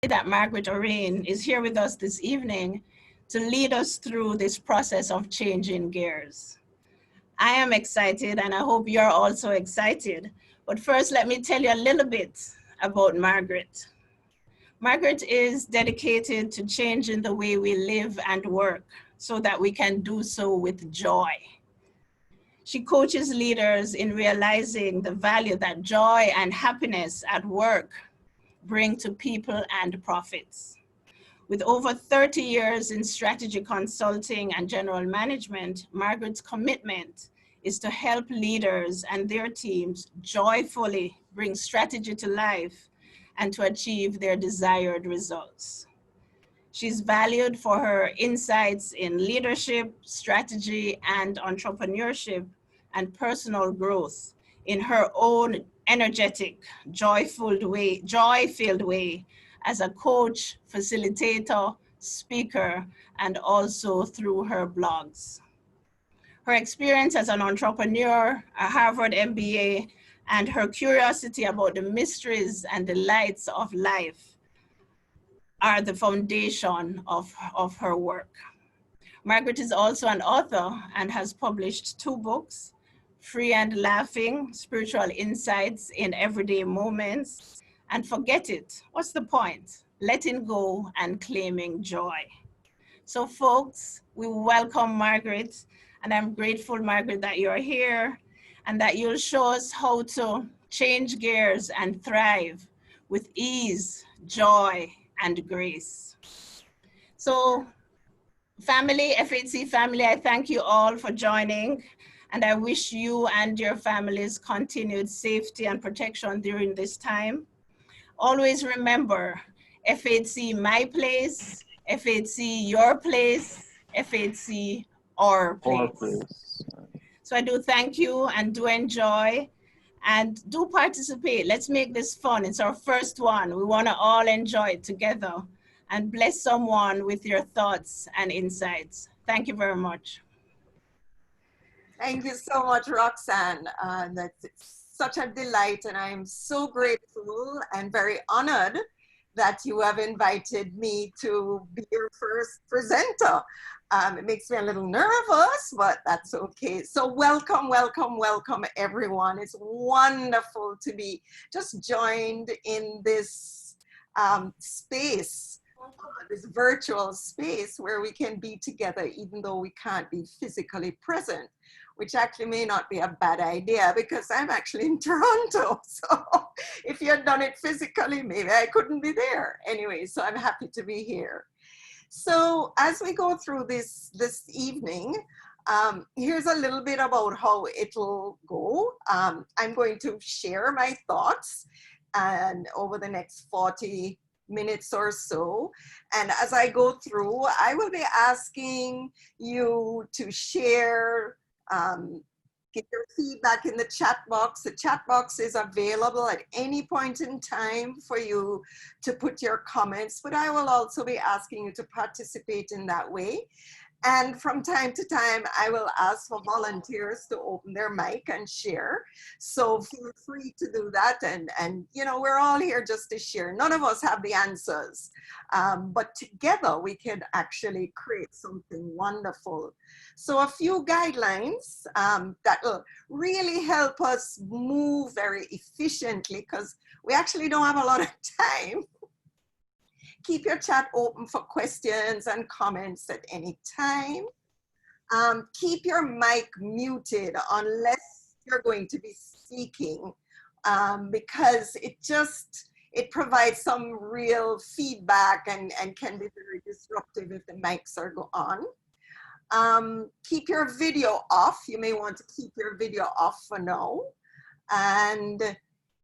that Margaret Orain is here with us this evening to lead us through this process of changing gears. I am excited and I hope you're also excited. But first, let me tell you a little bit about Margaret. Margaret is dedicated to changing the way we live and work so that we can do so with joy. She coaches leaders in realizing the value that joy and happiness at work bring to people and profits. With over 30 years in strategy consulting and general management, Margaret's commitment is to help leaders and their teams joyfully bring strategy to life and to achieve their desired results. She's valued for her insights in leadership, strategy, and entrepreneurship and personal growth in her own energetic, joy-filled way as a coach, facilitator, speaker, and also through her blogs. Her experience as an entrepreneur, a Harvard MBA, and her curiosity about the mysteries and delights of life are the foundation of her work. Margaret is also an author and has published 2 books, Free and Laughing, Spiritual Insights in Everyday Moments, and Forget It, What's the Point? Letting Go and Claiming Joy. So folks, we welcome Margaret, and I'm grateful, Margaret, that you're here and that you'll show us how to change gears and thrive with ease, joy, and grace. So family, FHC family, I thank you all for joining, and I wish you and your families continued safety and protection during this time. Always remember, FHC my place, FHC your place, FHC our place. So I do thank you and do enjoy and do participate. Let's make this fun. It's our first one. We want to all enjoy it together and bless someone with your thoughts and insights. Thank you very much. Thank you so much, Roxanne. That's such a delight, and I'm so grateful and very honored that you have invited me to be your first presenter. It makes me a little nervous, but that's okay. So welcome, welcome, welcome, everyone. It's wonderful to be just joined in this space, this virtual space where we can be together even though we can't be physically present, which actually may not be a bad idea because I'm actually in Toronto. So if you had done it physically, maybe I couldn't be there. Anyway, so I'm happy to be here. So as we go through this evening, here's a little bit about how it'll go. I'm going to share my thoughts and over the next 40 minutes or so. And as I go through, I will be asking you to share, get your feedback in the chat box. The chat box is available at any point in time for you to put your comments, but I will also be asking you to participate in that way. And from time to time, I will ask for volunteers to open their mic and share. So feel free to do that. And you know, we're all here just to share. None of us have the answers, but together we can actually create something wonderful. So a few guidelines that will really help us move very efficiently because we actually don't have a lot of time. Keep your chat open for questions and comments at any time. Keep your mic muted unless you're going to be speaking because it provides some real feedback and can be very disruptive if the mics are on. Keep your video off. You may want to keep your video off for now. And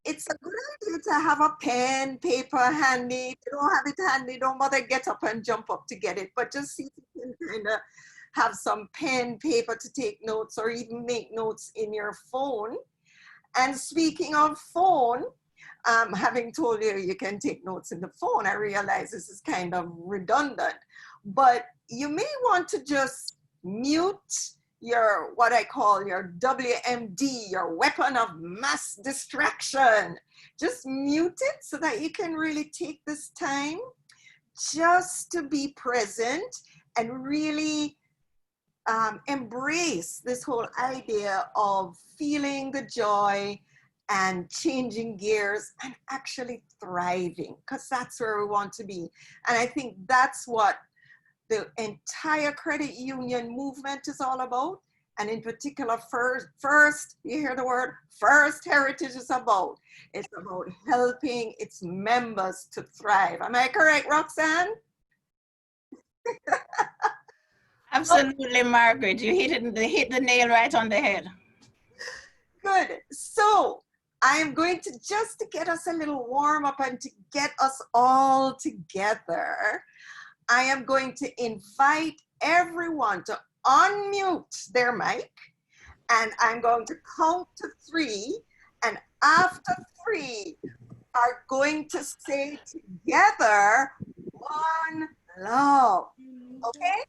it's a good idea to have a pen, paper handy. If you don't have it handy, don't bother get up and jump up to get it, but just see if you can kind of have some pen, paper to take notes or even make notes in your phone. And speaking of phone, having told you you can take notes in the phone, I realize this is kind of redundant, but you may want to just mute your, what I call your WMD, your weapon of mass distraction. Just mute it so that you can really take this time just to be present and really embrace this whole idea of feeling the joy and changing gears and actually thriving, because that's where we want to be. And I think that's what the entire credit union movement is all about. And in particular, first, you hear the word, First Heritage is about. It's about helping its members to thrive. Am I correct, Roxanne? Absolutely, Margaret. You hit the nail right on the head. Good. So I am going to, just to get us a little warm up and to get us all together, I am going to invite everyone to unmute their mic, and I'm going to count to 3, and after 3 are going to say together, one love. Okay?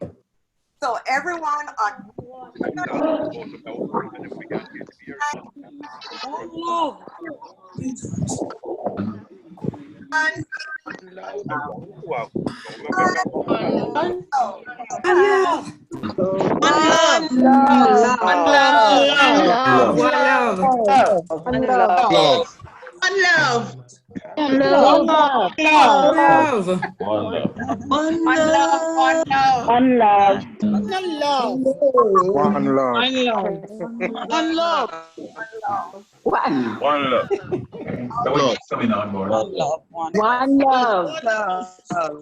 So everyone on One love. So when you're coming on board. One love. One love.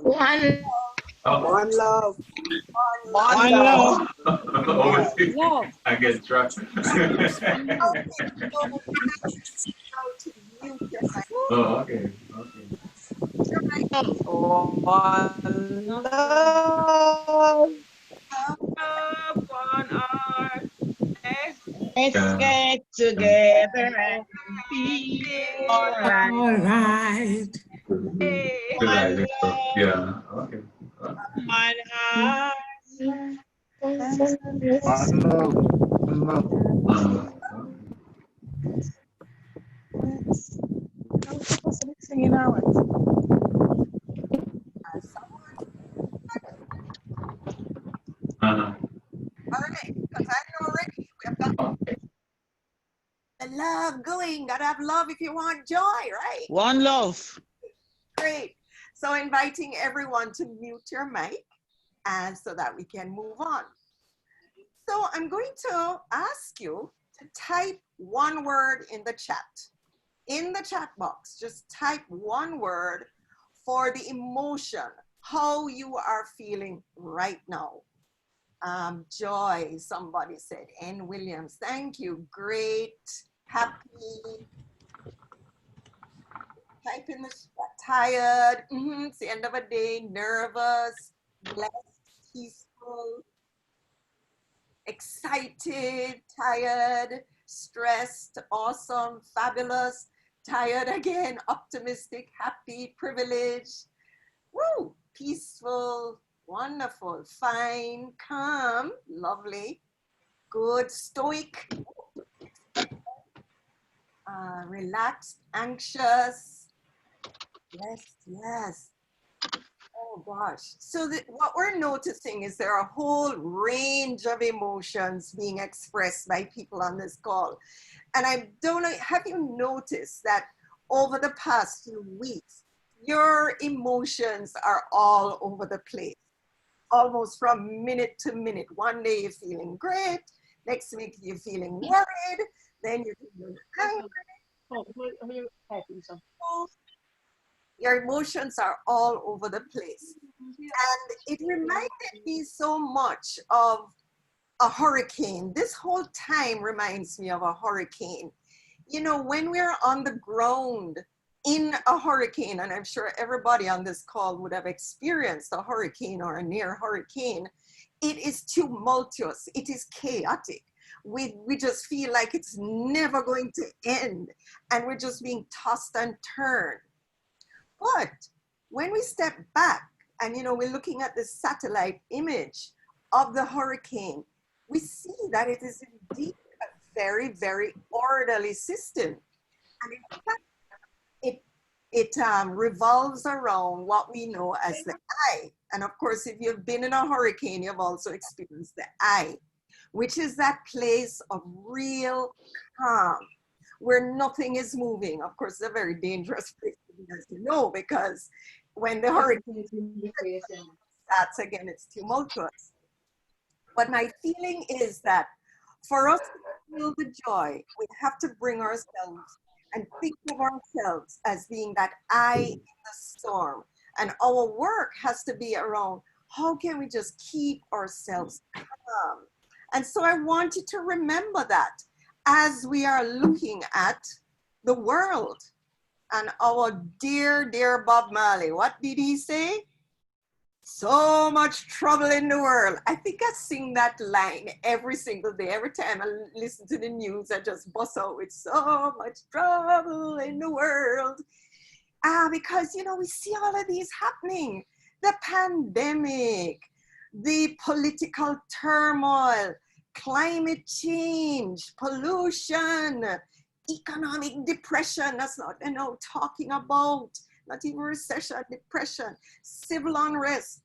One love. one love. Always I get struck. Oh, okay. One love. One heart. Let's get together and be alright. Alright. Yeah, okay. One heart. Singing out. All right, because I know already we have got the love going. Gotta have love if you want joy, right? One love. Great. So inviting everyone to mute your mic, and so that we can move on. So I'm going to ask you to type one word in the chat. In the chat box, just type one word for the emotion, how you are feeling right now. Joy, somebody said. N. Williams, thank you. Great, happy. Type in the tired. It's the end of a day. Nervous, blessed, peaceful, excited, tired, stressed, awesome, fabulous, tired again, optimistic, happy, privileged. Woo! Peaceful. Wonderful, fine, calm, lovely, good, stoic, relaxed, anxious, yes. Oh gosh. So what we're noticing is there are a whole range of emotions being expressed by people on this call. And I don't know, have you noticed that over the past few weeks, your emotions are all over the place? Almost from minute to minute. One day you're feeling great, next week you're feeling worried, then you're feeling angry. Your emotions are all over the place. And it reminded me so much of a hurricane. This whole time reminds me of a hurricane. You know, when we're on the ground in a hurricane, and I'm sure everybody on this call would have experienced a hurricane or a near hurricane, it is tumultuous, it is chaotic. We just feel like it's never going to end, and we're just being tossed and turned. But when we step back and, you know, we're looking at the satellite image of the hurricane, we see that it is indeed a very, very orderly system. And in fact, it revolves around what we know as the eye. And of course, if you've been in a hurricane, you've also experienced the eye, which is that place of real calm, where nothing is moving. Of course, it's a very dangerous place to be, as you know, because when the hurricane starts again, it's tumultuous. But my feeling is that for us to feel the joy, we have to bring ourselves and think of ourselves as being that eye in the storm. And our work has to be around how can we just keep ourselves calm. And so I want you to remember that as we are looking at the world. And our dear, dear Bob Marley, what did he say? So much trouble in the world. I think I sing that line every single day. Every time I listen to the news, I just bust out with so much trouble in the world. Because, you know, we see all of these happening. The pandemic, the political turmoil, climate change, pollution, economic depression. That's not, you know, talking about, not even recession, depression, civil unrest.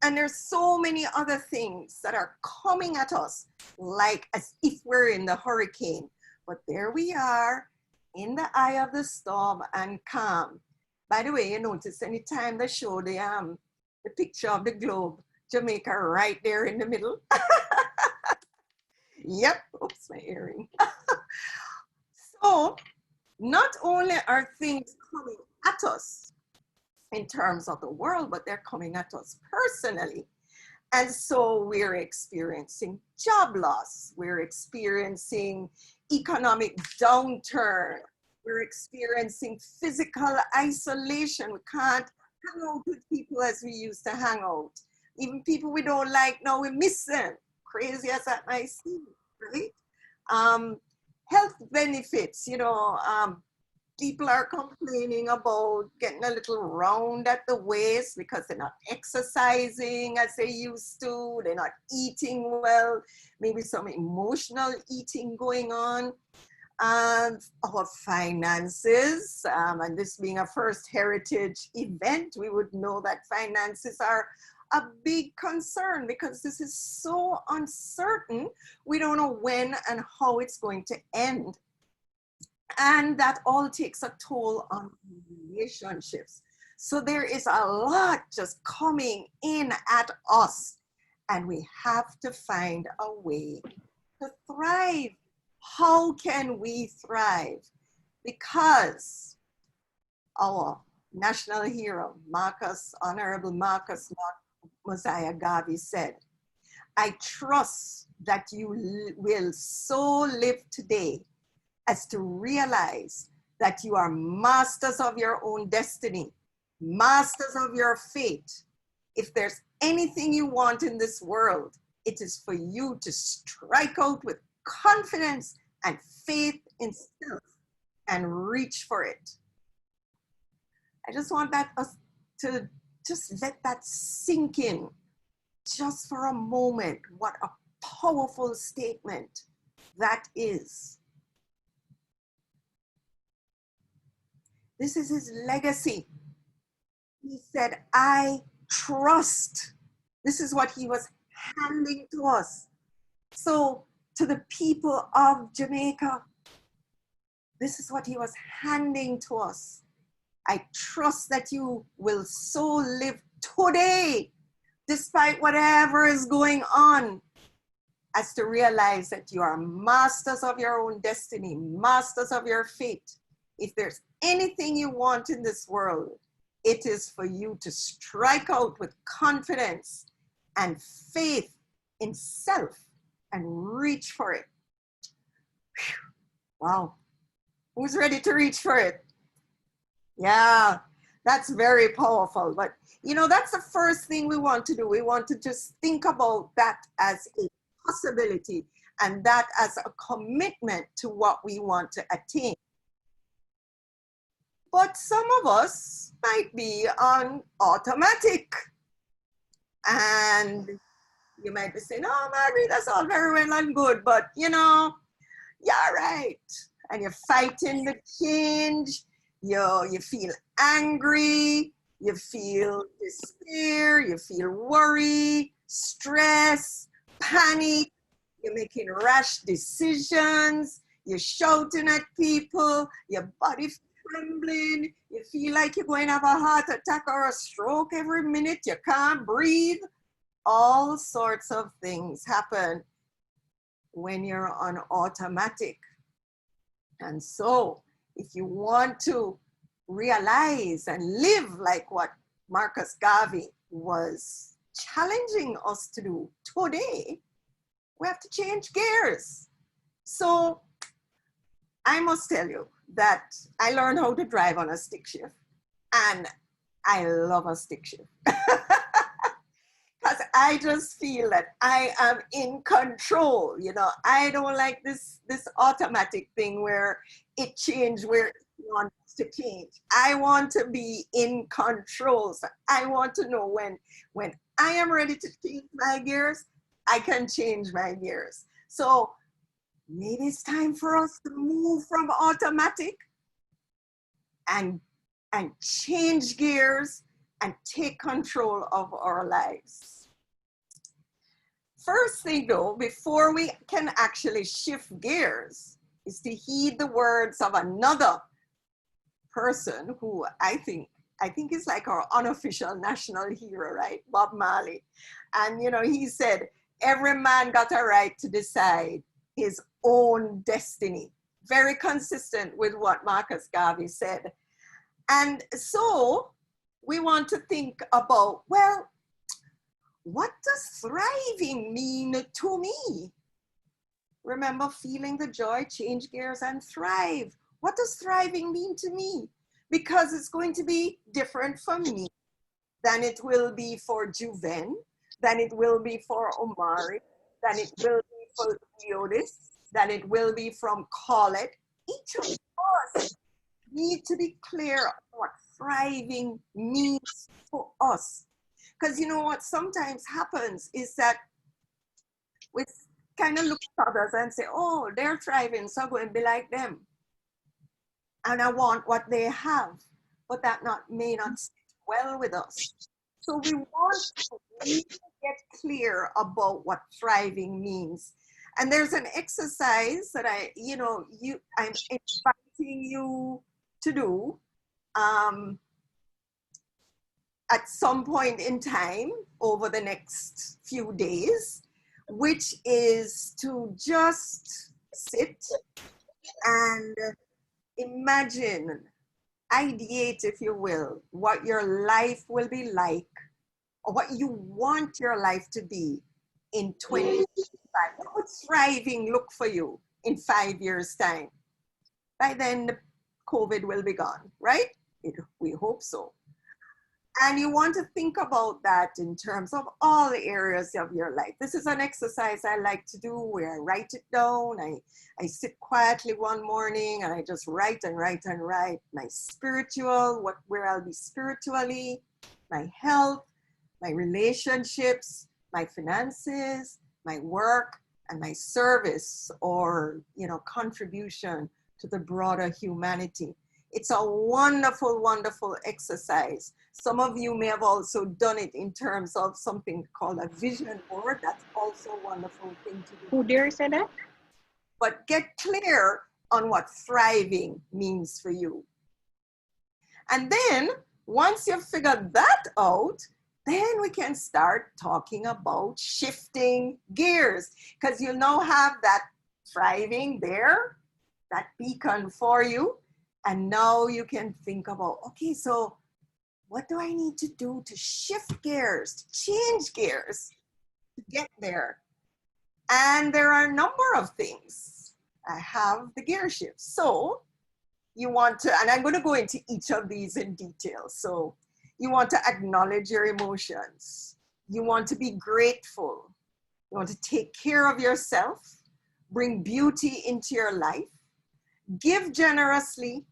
And there's so many other things that are coming at us like as if we're in the hurricane. But there we are in the eye of the storm and calm. By the way, you notice anytime they show the picture of the globe, Jamaica right there in the middle. Yep, oops, my earring. So not only are things coming at us in terms of the world, but they're coming at us personally. And so we're experiencing job loss. We're experiencing economic downturn. We're experiencing physical isolation. We can't hang out with people as we used to hang out. Even people we don't like now, we miss them. Crazy as that might seem, right? Health benefits, you know, people are complaining about getting a little round at the waist because they're not exercising as they used to, they're not eating well, maybe some emotional eating going on. Our finances, and this being a First Heritage event, we would know that finances are a big concern because this is so uncertain. We don't know when and how it's going to end. And that all takes a toll on relationships. So there is a lot just coming in at us, and we have to find a way to thrive. How can we thrive? Because our national hero, Honorable Marcus Mosiah Garvey said, I trust that you will so live today as to realize that you are masters of your own destiny, masters of your fate. If there's anything you want in this world, it is for you to strike out with confidence and faith in self and reach for it. I just want us to just let that sink in just for a moment. What a powerful statement that is. This is his legacy. He said, I trust. This is what he was handing to us. So to the people of Jamaica, this is what he was handing to us. I trust that you will so live today, despite whatever is going on, as to realize that you are masters of your own destiny, masters of your fate. If there's anything you want in this world, it is for you to strike out with confidence and faith in self and reach for it. Whew. Wow. Who's ready to reach for it? Yeah, that's very powerful. But, you know, that's the first thing we want to do. We want to just think about that as a possibility and that as a commitment to what we want to attain. But some of us might be on automatic. And You might be saying, oh, Margaret, that's all very well and good, but you know, yeah, right. And you're fighting the change. You feel angry. You feel despair. You feel worry, stress, panic. You're making rash decisions. You're shouting at people. Your body's trembling. You feel like you're going to have a heart attack or a stroke every minute. You can't breathe. All sorts of things happen when you're on automatic. And so if you want to realize and live like what Marcus Garvey was challenging us to do today, we have to change gears. So I must tell you that I learned how to drive on a stick shift, and I love a stick shift. Because I just feel that I am in control. You know, I don't like this automatic thing where it changes where it wants to change. I want to be in control. So I want to know when I am ready to change my gears, I can change my gears. So maybe it's time for us to move from automatic and change gears and take control of our lives. First thing though, before we can actually shift gears, is to heed the words of another person who I think is like our unofficial national hero, right? Bob Marley. And you know, he said, every man got a right to decide his own destiny. Very consistent with what Marcus Garvey said. And so we want to think about, well, what does thriving mean to me? Remember, feeling the joy, change gears, and thrive. What does thriving mean to me? Because it's going to be different for me than it will be for Juven, than it will be for Omari, than it will be for Leodis, than it will be from Colette. Each of us need to be clear on what thriving means for us. Because you know what sometimes happens is that we kind of look at others and say, oh, they're thriving, so I'm going to be like them. And I want what they have, but that may not sit well with us. So we want to really get clear about what thriving means. And there's an exercise that I'm inviting you to do at some point in time over the next few days, which is to just sit and imagine, ideate, if you will, what your life will be like, or what you want your life to be in 2025. What would thriving look for you in 5 years' time? By then, the COVID will be gone, right? We hope so. And you want to think about that in terms of all the areas of your life. This is an exercise I like to do where I write it down. I sit quietly one morning and I just write and write and write. My spiritual, where I'll be spiritually, my health, my relationships, my finances, my work, and my service or, contribution to the broader humanity. It's a wonderful, wonderful exercise. Some of you may have also done it in terms of something called a vision board. That's also a wonderful thing to do. Who dare say that? But get clear on what thriving means for you. And then once you've figured that out, then we can start talking about shifting gears, because you now have that thriving there, that beacon for you. And now you can think about, okay, so what do I need to do to shift gears, to change gears, to get there? And there are a number of things. I have the gear shift. So you want to, and I'm going to go into each of these in detail. So you want to acknowledge your emotions. You want to be grateful. You want to take care of yourself, bring beauty into your life, give generously,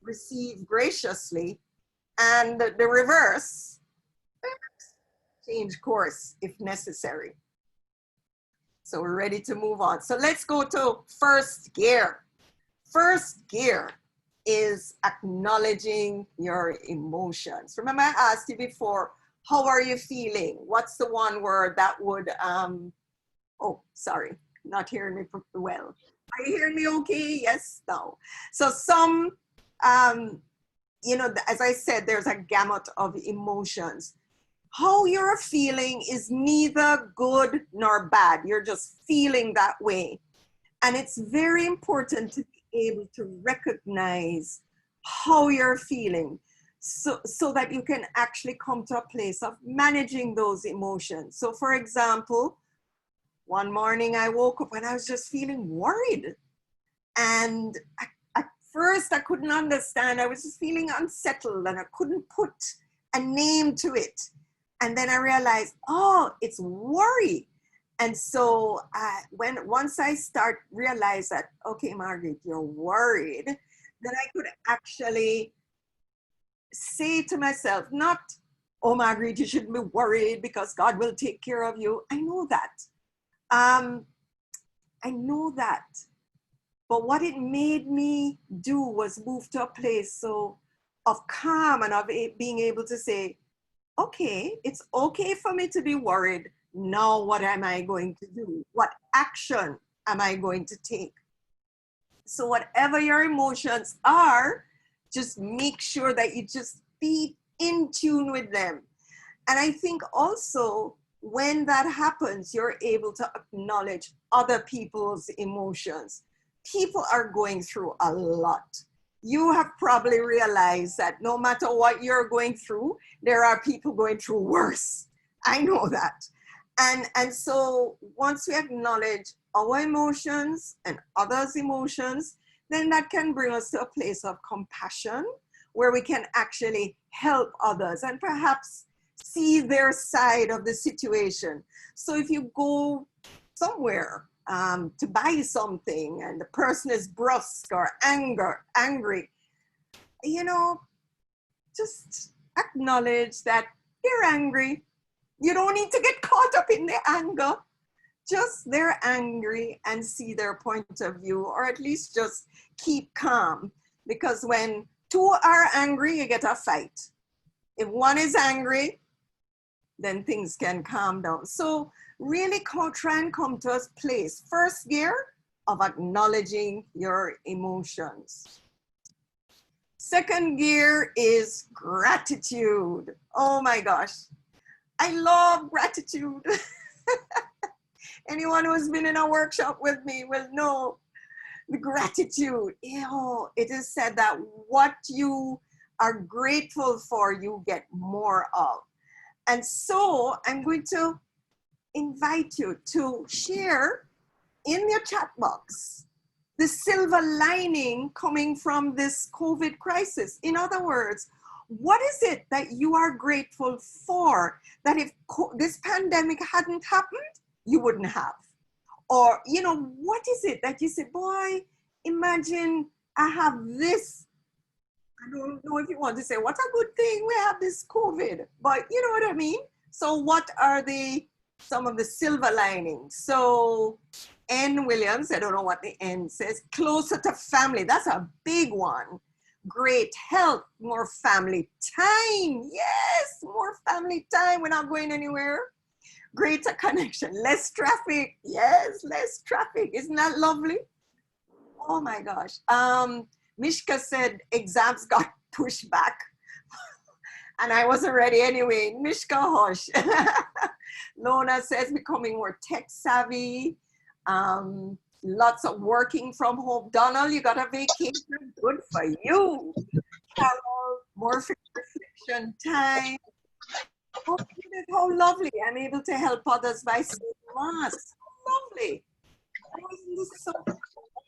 receive graciously, and the reverse, change course if necessary. So we're ready to move on. So let's go to first gear. First gear is acknowledging your emotions. Remember I asked you before, how are you feeling? What's the one word that would, oh, sorry, not hearing me well. Are you hearing me okay? Yes, no. So some, you know, as I said, there's a gamut of emotions. How you're feeling is neither good nor bad. You're just feeling that way. And it's very important to be able to recognize how you're feeling so that you can actually come to a place of managing those emotions. So for example, one morning I woke up and I was just feeling worried. And at first I couldn't understand. I was just feeling unsettled and I couldn't put a name to it. And then I realized, oh, it's worry. And so once I start realize that, okay, Margaret, you're worried, then I could actually say to myself, not, oh, Margaret, you shouldn't be worried because God will take care of you. I know that. I know that. But what it made me do was move to a place of calm and of being able to say, okay, it's okay for me to be worried. Now what am I going to do? What action am I going to take? So whatever your emotions are, just make sure that you just be in tune with them. And I think also when that happens, you're able to acknowledge other people's emotions. People are going through a lot. You have probably realized that no matter what you're going through, there are people going through worse. I know that. And so once we acknowledge our emotions and others' emotions, then that can bring us to a place of compassion where we can actually help others and perhaps see their side of the situation. So if you go somewhere to buy something and the person is brusque or angry, you know, just acknowledge that they're angry. You don't need to get caught up in their anger. Just they're angry and see their point of view, or at least just keep calm. Because when two are angry, you get a fight. If one is angry, then things can calm down. So really try and come to a place, first gear, of acknowledging your emotions. Second gear is gratitude. Oh my gosh, I love gratitude. Anyone who's been in a workshop with me will know the gratitude. It is said that what you are grateful for, you get more of. And so I'm going to invite you to share in your chat box the silver lining coming from this COVID crisis. In other words, what is it that you are grateful for that if this pandemic hadn't happened, you wouldn't have? Or, you know, what is it that you say, boy, imagine I have this. I don't know if you want to say, what a good thing we have this COVID, but you know what I mean? So what are some of the silver linings? So N. Williams, I don't know what the N says, closer to family. That's a big one. Great health, more family time. Yes, more family time. We're not going anywhere. Greater connection, less traffic. Yes, less traffic. Isn't that lovely? Oh my gosh. Mishka said exams got pushed back and I wasn't ready anyway. Mishka, hush. Lona says becoming more tech savvy. Lots of working from home. Donald, you got a vacation? Good for you. Carol, more reflection time. Oh, how lovely. I'm able to help others by saying masks. Lovely. Oh, isn't this so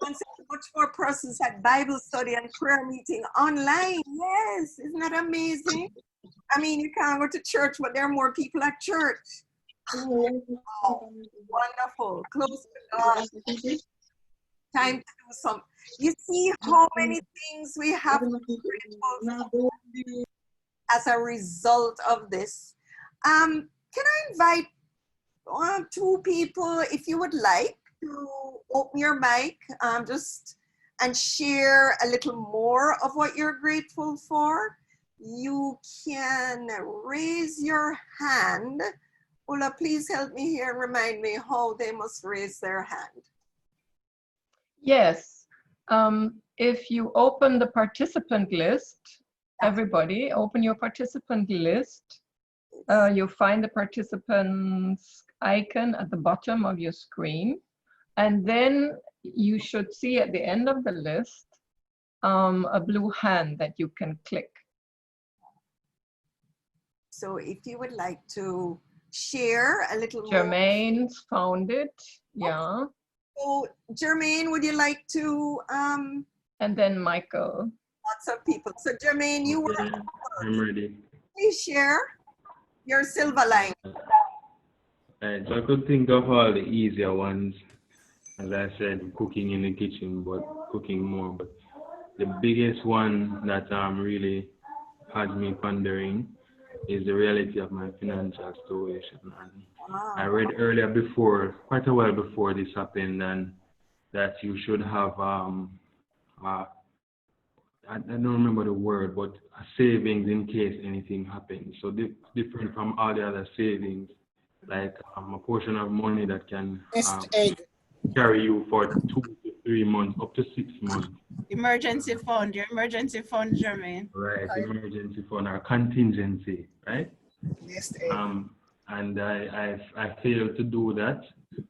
much more persons had Bible study and prayer meeting online? Yes, isn't that amazing? I mean, you can't go to church, but there are more people at church. Oh, wonderful. Close to God. Time to do some. You see how many things we have to be grateful for as a result of this. Can I invite two people, if you would like to open your mic, just and share a little more of what you're grateful for, you can raise your hand. Ulla, please help me here and remind me how they must raise their hand. Yes. If you open the participant list, everybody open your participant list. You'll find the participants icon at the bottom of your screen. And then you should see at the end of the list a blue hand that you can click. So if you would like to share a little more. Jermaine's found it, yeah. So Jermaine, would you like to? And then Michael. Lots of people. So Jermaine, you were. I'm ready. Please share your silver line. Right, so I could think of all the easier ones, as I said, cooking in the kitchen, but cooking more. But the biggest one that really has me pondering is the reality of my financial situation. And I read earlier before, quite a while before this happened, and that you should have, I don't remember the word, but a savings in case anything happens. So different from all the other savings, like a portion of money that can carry you for 2 to 3 months, up to 6 months. Emergency fund, your emergency fund, Jermaine. Right, emergency fund or contingency, right? And I failed to do that.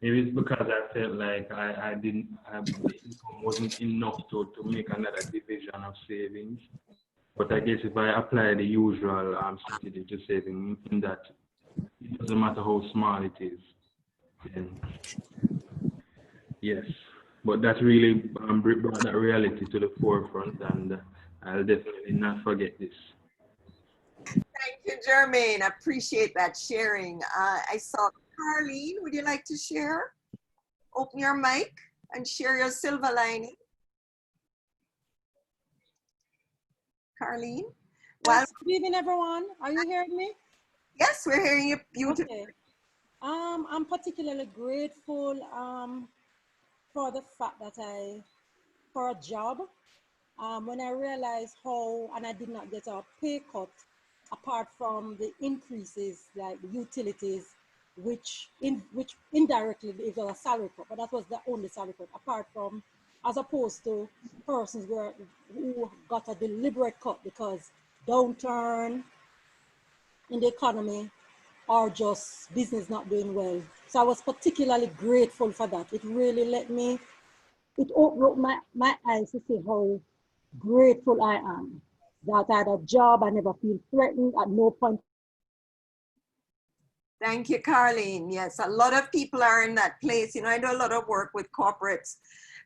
Maybe it's because I felt like the income wasn't enough to make another division of savings. But I guess if I apply the usual strategy to saving in that, it doesn't matter how small it is. Then yes, but that really brought that reality to the forefront, and I'll definitely not forget this. Thank you, Jermaine. I appreciate that sharing. I saw Carleen. Would you like to share? Open your mic and share your silver lining. Carleen? Yes, good evening, everyone. Are you hearing me? Yes, we're hearing you beautifully. Okay. I'm particularly grateful for the fact that for a job, when I realized how, and I did not get a pay cut apart from the increases like the utilities, which indirectly is a salary cut, but that was the only salary cut apart from, as opposed to persons who got a deliberate cut because downturn in the economy or just business not doing well. So I was particularly grateful for that. It really it opened my eyes to see how grateful I am that I had a job. I never feel threatened at no point. Thank you, Carleen. Yes, a lot of people are in that place. You know, I do a lot of work with corporates,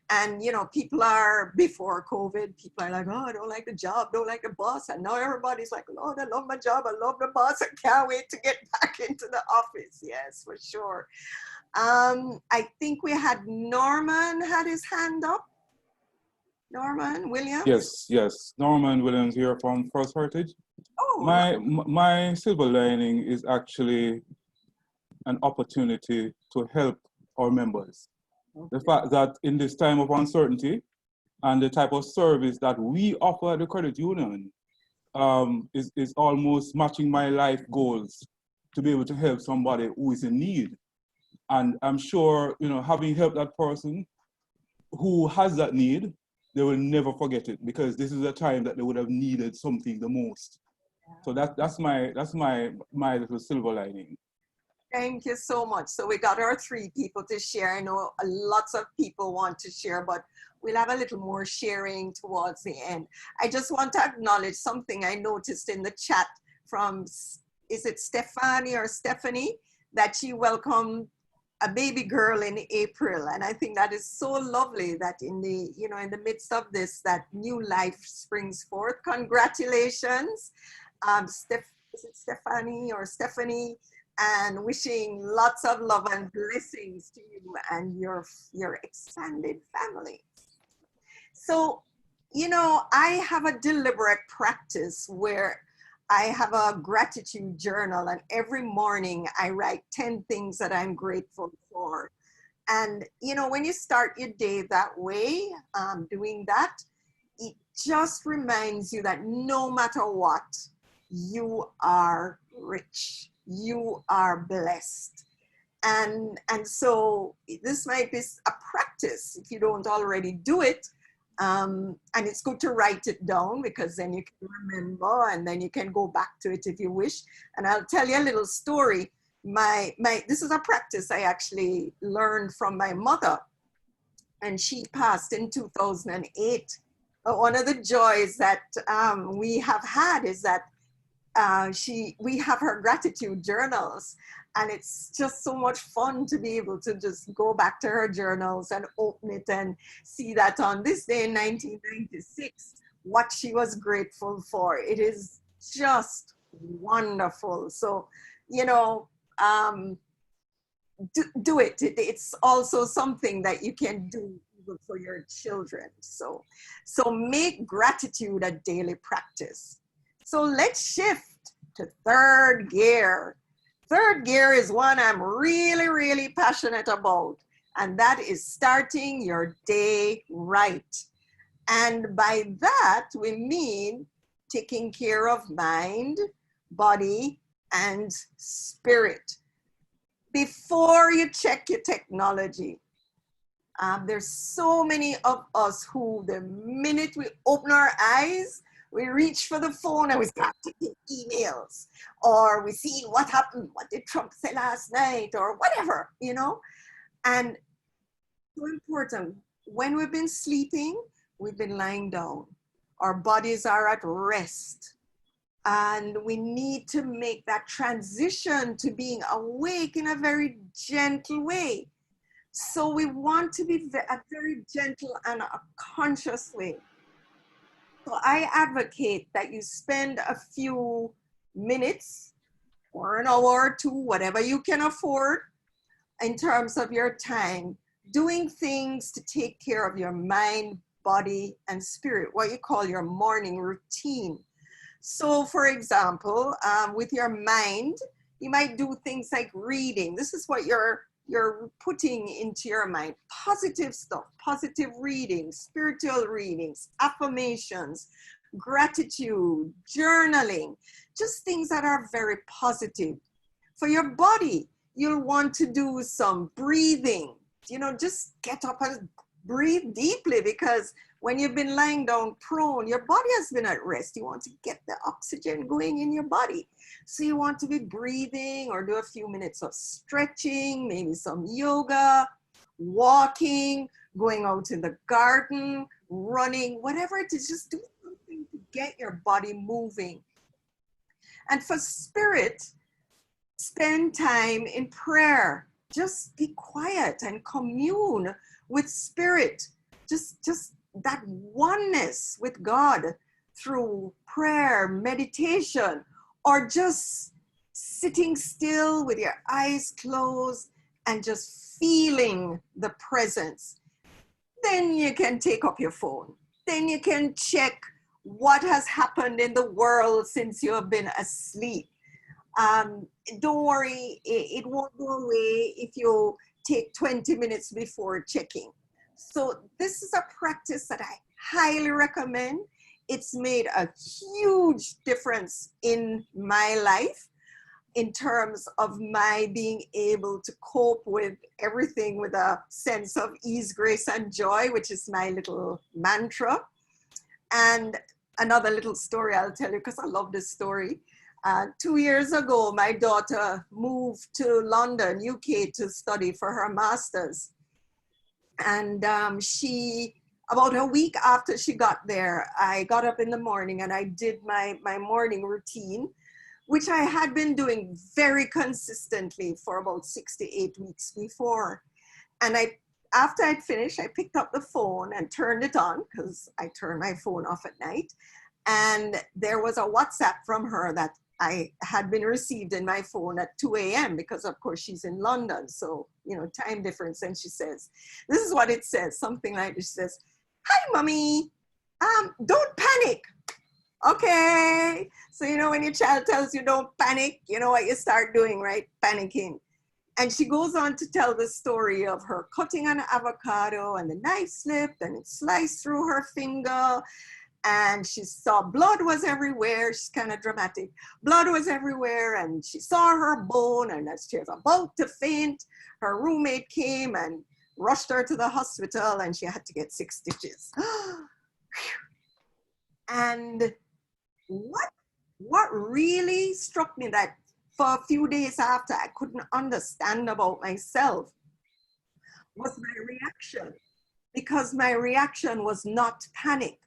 and you know, people are, before COVID, people are like, oh, I don't like the job, don't like the boss. And now everybody's like, Lord, I love my job, I love the boss, I can't wait to get back into the office. Yes, for sure. I think we had Norman had his hand up. Norman Williams? Yes. Norman Williams here from First Heritage. Oh, my silver lining is actually an opportunity to help our members. Okay. The fact that in this time of uncertainty and the type of service that we offer at the credit union is almost matching my life goals to be able to help somebody who is in need. And I'm sure, you know, having helped that person who has that need, they will never forget it, because this is a time that they would have needed something the most. So that's my little silver lining. thank you so much. So we got our 3 people to share. I know lots of people want to share, but we'll have a little more sharing towards the end. I just want to acknowledge something I noticed in the chat from, is it Stephanie or Stephanie, that she welcomed a baby girl in April. And I think that is so lovely that in the, you know, in the midst of this, that new life springs forth. Congratulations, is it Stephanie or Stephanie? And wishing lots of love and blessings to you and your expanded family. So, you know, I have a deliberate practice where I have a gratitude journal, and every morning I write 10 things that I'm grateful for. And, you know, when you start your day that way, doing that, it just reminds you that no matter what, you are rich, you are blessed. And so this might be a practice if you don't already do it. And it's good to write it down, because then you can remember and then you can go back to it if you wish. And I'll tell you a little story. This is a practice I actually learned from my mother, and she passed in 2008. One of the joys that we have had is that we have her gratitude journals, and it's just so much fun to be able to just go back to her journals and open it and see that on this day in 1996, what she was grateful for. It is just wonderful. So, you know, do it. It's also something that you can do for your children. So make gratitude a daily practice. So let's shift to third gear. Third gear is one I'm really, really passionate about, and that is starting your day right. And by that, we mean taking care of mind, body, and spirit. Before you check your technology, there's so many of us who the minute we open our eyes, we reach for the phone and we start checking emails, or we see what happened, what did Trump say last night, or whatever, you know? And so important, when we've been sleeping, we've been lying down. Our bodies are at rest. And we need to make that transition to being awake in a very gentle way. So we want to be a very gentle and a conscious way. So I advocate that you spend a few minutes or an hour or two, whatever you can afford in terms of your time, doing things to take care of your mind, body, and spirit, what you call your morning routine. So for example, with your mind, you might do things like reading. This is what you're putting into your mind. Positive stuff, positive readings, spiritual readings, affirmations, gratitude, journaling, just things that are very positive. For your body, you'll want to do some breathing. You know, just get up and breathe deeply, because when you've been lying down prone, your body has been at rest. You want to get the oxygen going in your body. So you want to be breathing or do a few minutes of stretching, maybe some yoga, walking, going out in the garden, running, whatever it is, just do something to get your body moving. And for spirit, spend time in prayer. Just be quiet and commune with spirit. Just that oneness with God through prayer, meditation, or just sitting still with your eyes closed and just feeling the presence. Then you can take up your phone. Then you can check what has happened in the world since you have been asleep. Don't worry, it won't go away if you take 20 minutes before checking. So this is a practice that I highly recommend. It's made a huge difference in my life in terms of my being able to cope with everything with a sense of ease, grace, and joy, which is my little mantra. And another little story I'll tell you, because I love this story. 2 years ago, my daughter moved to London, UK, to study for her master's. And about a week after she got there, I got up in the morning and I did my morning routine, which I had been doing very consistently for about 6 to 8 weeks before. And after I'd finished, I picked up the phone and turned it on, because I turn my phone off at night. And there was a WhatsApp from her that I had been received in my phone at 2 a.m. because of course she's in London. So, you know, time difference. And she says, this is what it says, something like this. She says, "Hi, mommy, don't panic. Okay. So, you know, when your child tells you don't panic, you know what you start doing, right? Panicking. And she goes on to tell the story of her cutting an avocado and the knife slipped and it sliced through her finger. And she saw blood was everywhere. She's kind of dramatic. Blood was everywhere. And she saw her bone. And as she was about to faint, her roommate came and rushed her to the hospital. And she had to get 6 stitches. And what really struck me, that for a few days after I couldn't understand about myself, was my reaction. Because my reaction was not panic.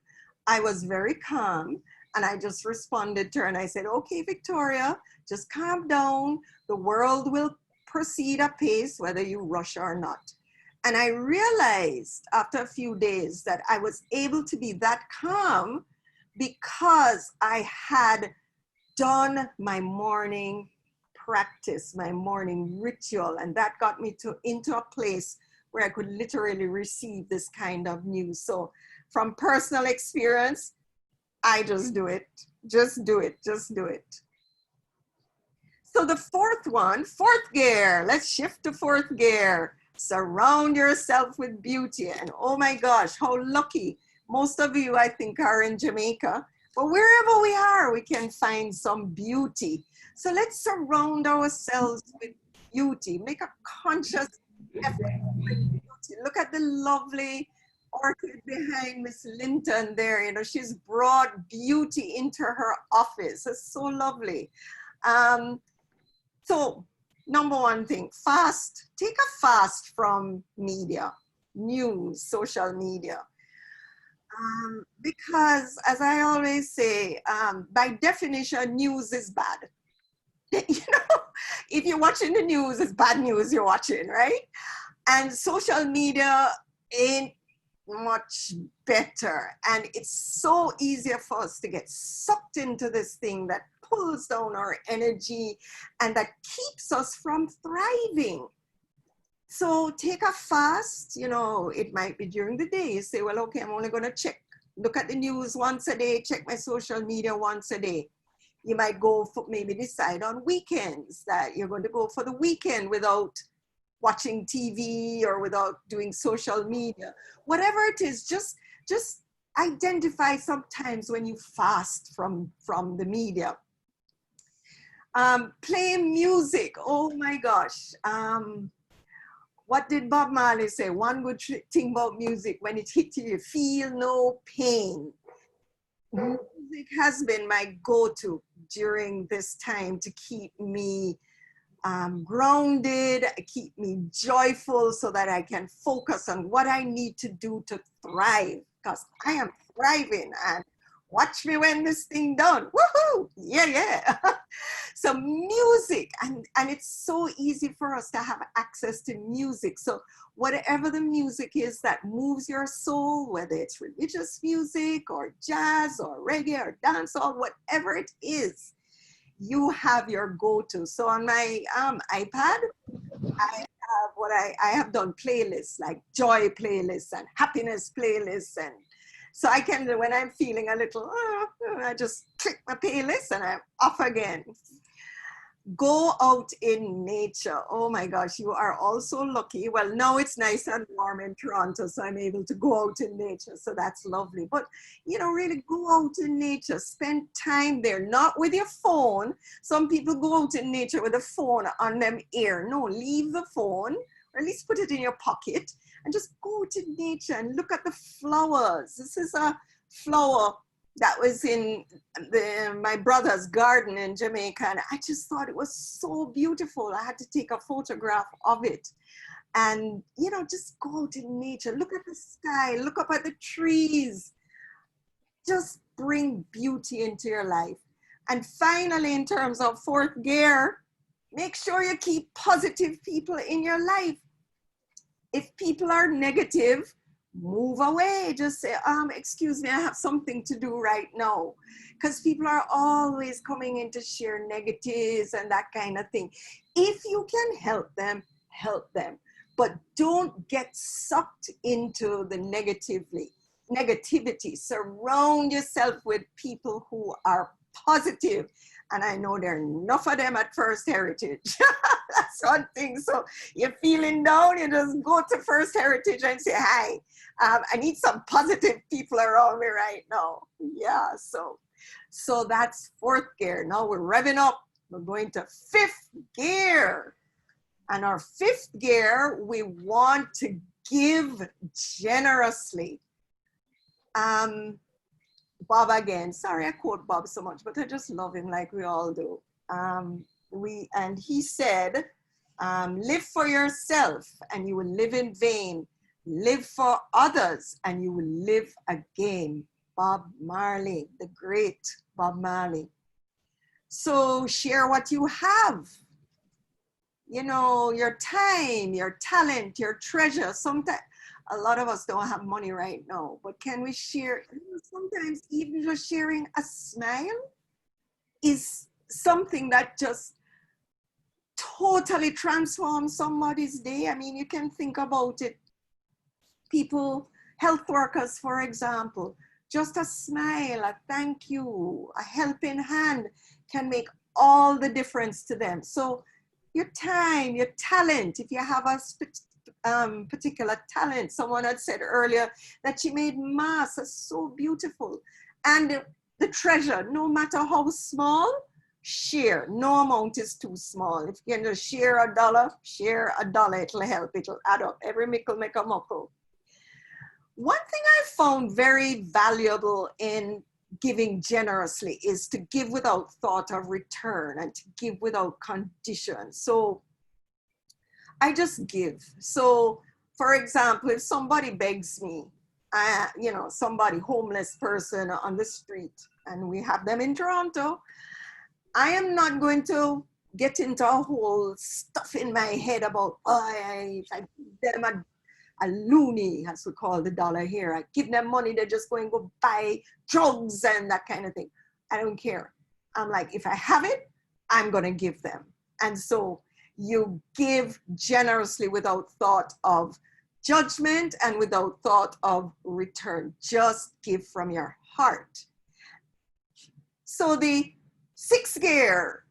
I was very calm and I just responded to her and I said, okay, Victoria, just calm down. The world will proceed apace whether you rush or not. And I realized after a few days that I was able to be that calm because I had done my morning practice, my morning ritual, and that got me into a place where I could literally receive this kind of news. So from personal experience, I just do it. Just do it. Just do it. So the fourth one, fourth gear. Let's shift to fourth gear. Surround yourself with beauty. And oh my gosh, how lucky. Most of you, I think, are in Jamaica. But wherever we are, we can find some beauty. So let's surround ourselves with beauty. Make a conscious effort with beauty. Look at the lovely orchid behind Miss Linton there. You know, she's brought beauty into her office. It's so lovely. So number one thing, fast. Take a fast from media, news, social media. Because as I always say, by definition, news is bad. You know, if you're watching the news, it's bad news you're watching, right? And social media ain't much better. And it's so easier for us to get sucked into this thing that pulls down our energy and that keeps us from thriving. So take a fast, you know, it might be during the day. You say, well, okay, I'm only going to look at the news once a day, check my social media once a day. You might go for, maybe decide on weekends that you're going to go for the weekend without watching TV or without doing social media. Whatever it is, just identify sometimes when you fast from the media. Play music, oh my gosh. What did Bob Marley say? One good thing about music, when it hits you, you feel no pain. Music has been my go-to during this time to keep me grounded, keep me joyful so that I can focus on what I need to do to thrive, because I am thriving and watch me when this thing done. Woohoo! Yeah, yeah. So music, and it's so easy for us to have access to music. So whatever the music is that moves your soul, whether it's religious music or jazz or reggae or dancehall, whatever it is, you have your go-to. So on my iPad, I have I have done playlists like joy playlists and happiness playlists, and so I can, when I'm feeling a little, I just click my playlist and I'm off again. Go out in nature. Oh my gosh, you are also lucky. Well, now it's nice and warm in Toronto, so I'm able to go out in nature. So that's lovely. But, you know, really go out in nature. Spend time there, not with your phone. Some people go out in nature with a phone on them ear. No, leave the phone, or at least put it in your pocket, and just go to nature and look at the flowers. This is a flower that was in my brother's garden in Jamaica, and I just thought it was so beautiful. I had to take a photograph of it. And, you know, just go out in nature, look at the sky, look up at the trees. Just bring beauty into your life. And finally, in terms of fourth gear, make sure you keep positive people in your life. If people are negative, move away. Just say, excuse me, I have something to do right now. Because people are always coming in to share negatives and that kind of thing. If you can help them, help them. But don't get sucked into the negatively. negativity. Surround yourself with people who are positive. And I know there are enough of them at First Heritage. That's one thing. So you're feeling down, you just go to First Heritage and say, hi, I need some positive people around me right now. Yeah, so that's fourth gear. Now we're revving up. We're going to fifth gear. And our fifth gear, we want to give generously. Bob again, sorry I quote Bob so much, but I just love him like we all do. And he said, live for yourself and you will live in vain. Live for others and you will live again. Bob Marley, the great Bob Marley. So share what you have. You know, your time, your talent, your treasure. Sometimes, a lot of us don't have money right now, but can we share? Sometimes even just sharing a smile is something that just totally transforms somebody's day. I mean, you can think about it. People, health workers, for example, just a smile, a thank you, a helping hand can make all the difference to them. So your time, your talent, if you have a particular talent. Someone had said earlier that she made masks. That's so beautiful. And the treasure, no matter how small, share. No amount is too small. If you can just share a dollar, it'll help. It'll add up. Every mickle make a muckle. One thing I found very valuable in giving generously is to give without thought of return and to give without condition. So I just give. So, for example, if somebody begs me, you know, somebody, homeless person on the street, and we have them in Toronto, I am not going to get into a whole stuff in my head about, if I give them a loony, as we call the dollar here, I give them money, they're just going to go buy drugs and that kind of thing. I don't care. I'm like, if I have it, I'm going to give them. And so you give generously without thought of judgment and without thought of return. Just give from your heart. So the sixth gear,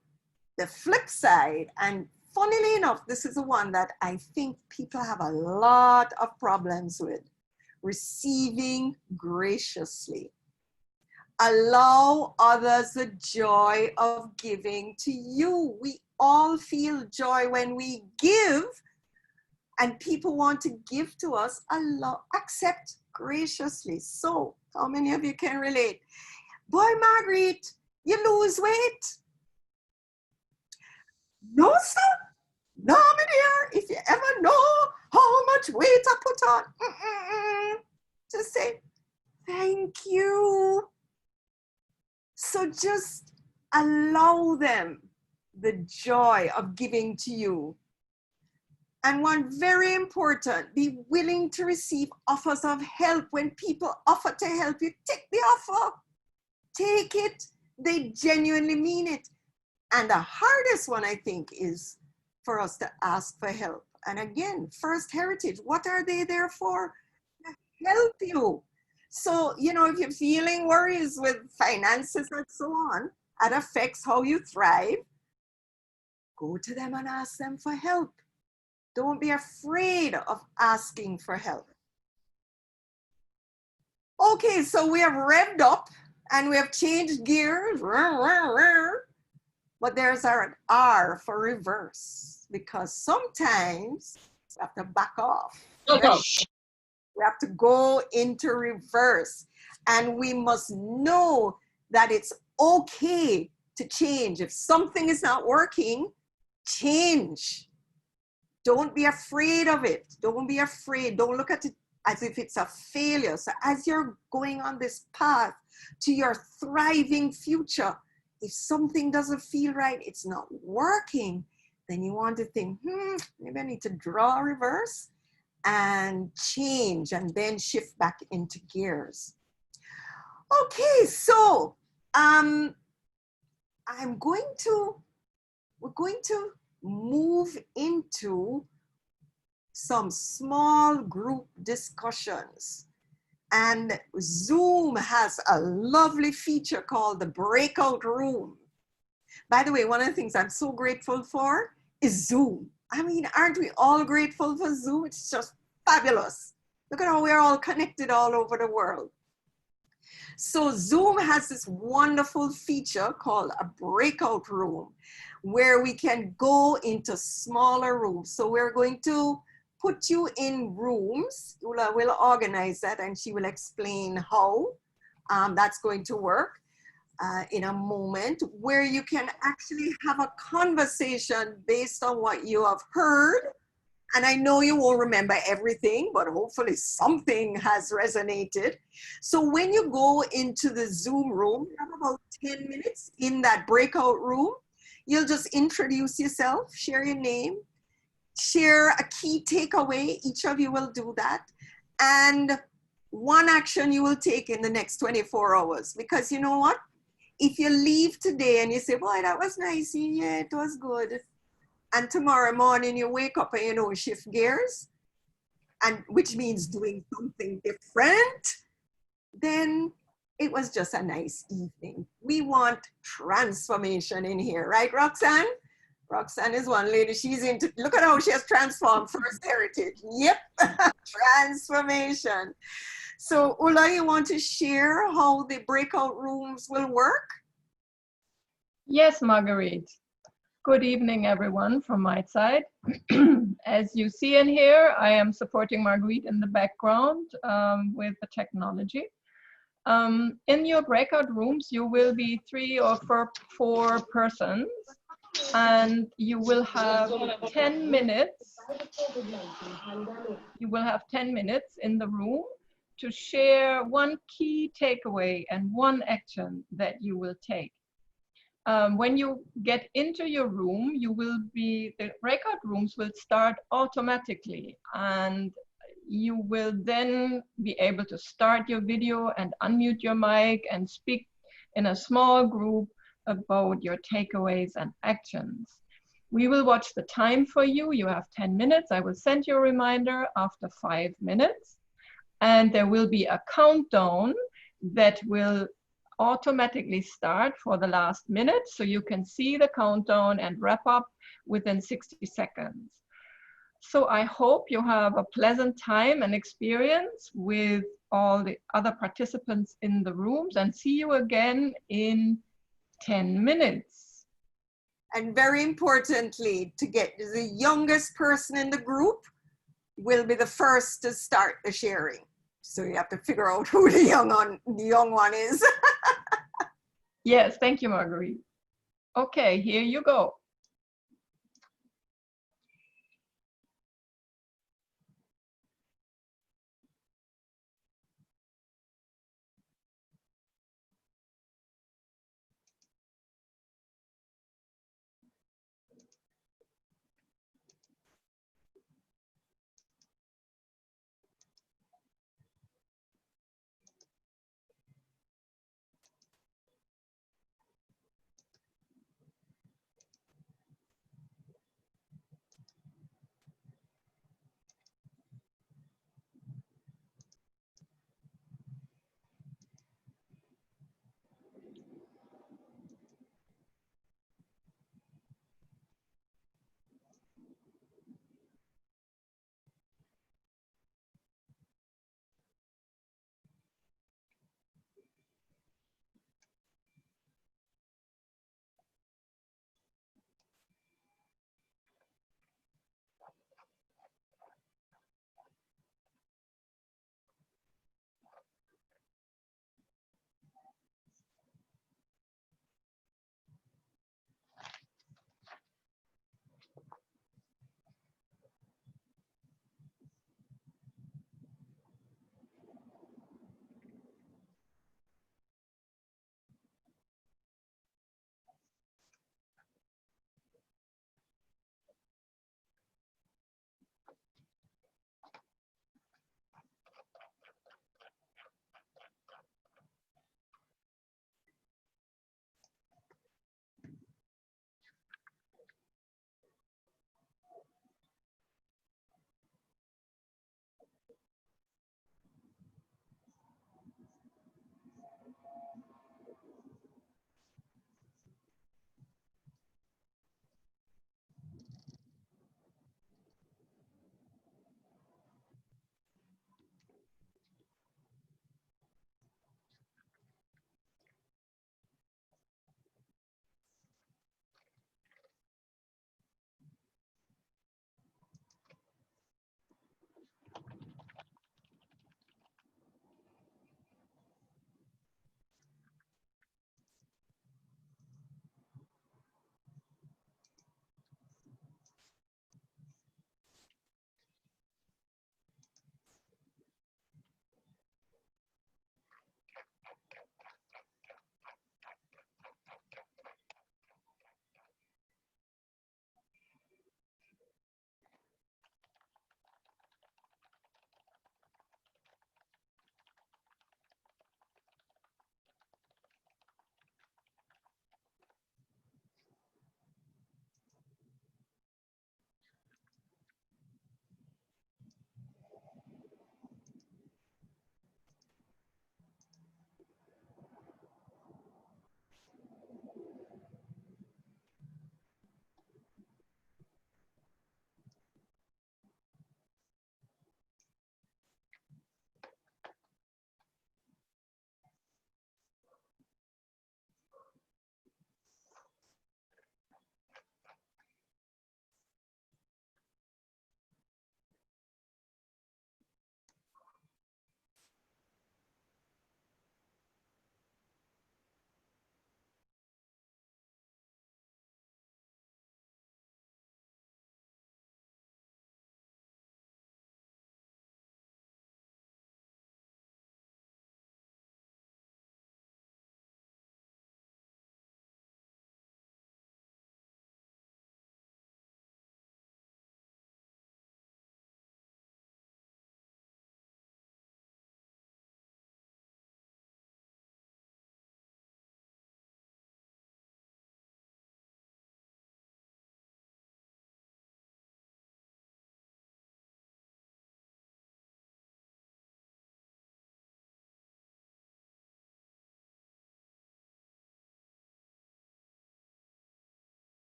the flip side, and funnily enough, this is the one that I think people have a lot of problems with. Receiving graciously. Allow others the joy of giving to you. We all feel joy when we give, and people want to give to us. Accept graciously. So, how many of you can relate? Boy, Margaret, you lose weight? No, sir. No, my dear. If you ever know how much weight I put on, just say, thank you. So just allow them the joy of giving to you. And one very important, be willing to receive offers of help. When people offer to help you, take the offer. Take it. They genuinely mean it. And the hardest one, I think, is for us to ask for help. And again, First Heritage, what are they there for? To help you. So, you know, if you're feeling worries with finances and so on, that affects how you thrive, go to them and ask them for help. Don't be afraid of asking for help. Okay, so we have revved up and we have changed gears, but there's our R for reverse, because sometimes we have to back off. We have to go into reverse, and we must know that it's okay to change. If something is not working, change. Don't be afraid of it. Don't be afraid. Don't look at it as if it's a failure. So as you're going on this path to your thriving future, if something doesn't feel right, it's not working, then you want to think, maybe I need to draw a reverse and change, and then shift back into gears. Okay, so we're going to move into some small group discussions. And Zoom has a lovely feature called the breakout room. By the way, one of the things I'm so grateful for is Zoom. I mean, aren't we all grateful for Zoom? It's just fabulous. Look at how we're all connected all over the world. So Zoom has this wonderful feature called a breakout room, where we can go into smaller rooms. So we're going to put you in rooms. Ula will organize that and she will explain how that's going to work in a moment, where you can actually have a conversation based on what you have heard. And I know you won't remember everything, but hopefully something has resonated. So when you go into the Zoom room, you have about 10 minutes in that breakout room. You'll just introduce yourself, share your name, share a key takeaway. Each of you will do that. And one action you will take in the next 24 hours. Because you know what? If you leave today and you say, boy, that was nice, yeah, it was good. And tomorrow morning you wake up and you know, shift gears, and which means doing something different, then it was just a nice evening. We want transformation in here, right, Roxanne? Roxanne is one lady, she's into, look at how she has transformed First Heritage. Yep, transformation. So Ula, you want to share how the breakout rooms will work? Yes, Marguerite. Good evening, everyone, from my side. As you see in here, I am supporting Marguerite in the background with the technology. In your breakout rooms, you will be 3 or 4 persons, and you will have 10 minutes. You will have 10 minutes in the room to share one key takeaway and one action that you will take. When you get into your room, the breakout rooms will start automatically, and you will then be able to start your video and unmute your mic and speak in a small group about your takeaways and actions. We will watch the time for you. You have 10 minutes. I will send you a reminder after 5 minutes, and there will be a countdown that will automatically start for the last minute, so you can see the countdown and wrap up within 60 seconds. So I hope you have a pleasant time and experience with all the other participants in the rooms, and see you again in 10 minutes. And very importantly, to get the youngest person in the group will be the first to start the sharing. So you have to figure out who the young one is. Yes, thank you, Marguerite. Okay, here you go.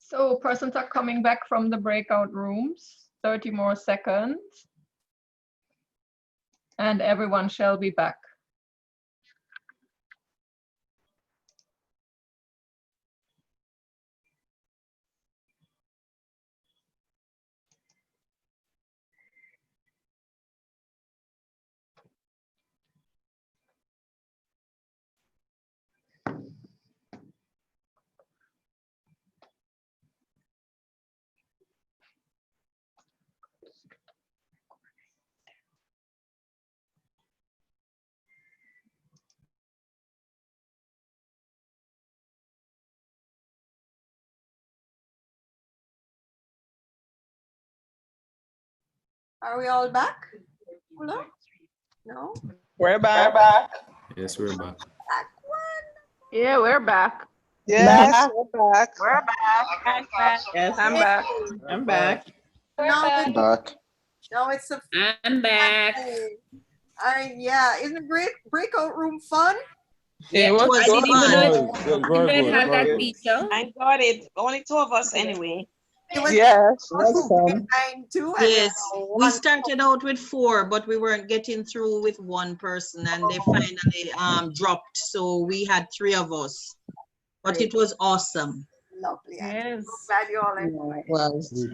So persons are coming back from the breakout rooms, 30 more seconds, and everyone shall be back. Are we all back? Hello? No? We're back. Yes, we're back. Back one. Yeah, we're back. Yes, we're back. We're back. Yes, I'm back. I'm back. Now it's a I'm back. All right, yeah. Isn't breakout room fun? It was I good. didn't even know Good, very they good, had very that good. feature. I got it. Only two of us anyway. It was Yes. also grade 9 too. and Yes, then we one- started out with 4, but we weren't getting through with one person, and they finally dropped. So we had 3 of us, but it was awesome. Lovely. I'm Yes. so glad you all enjoyed.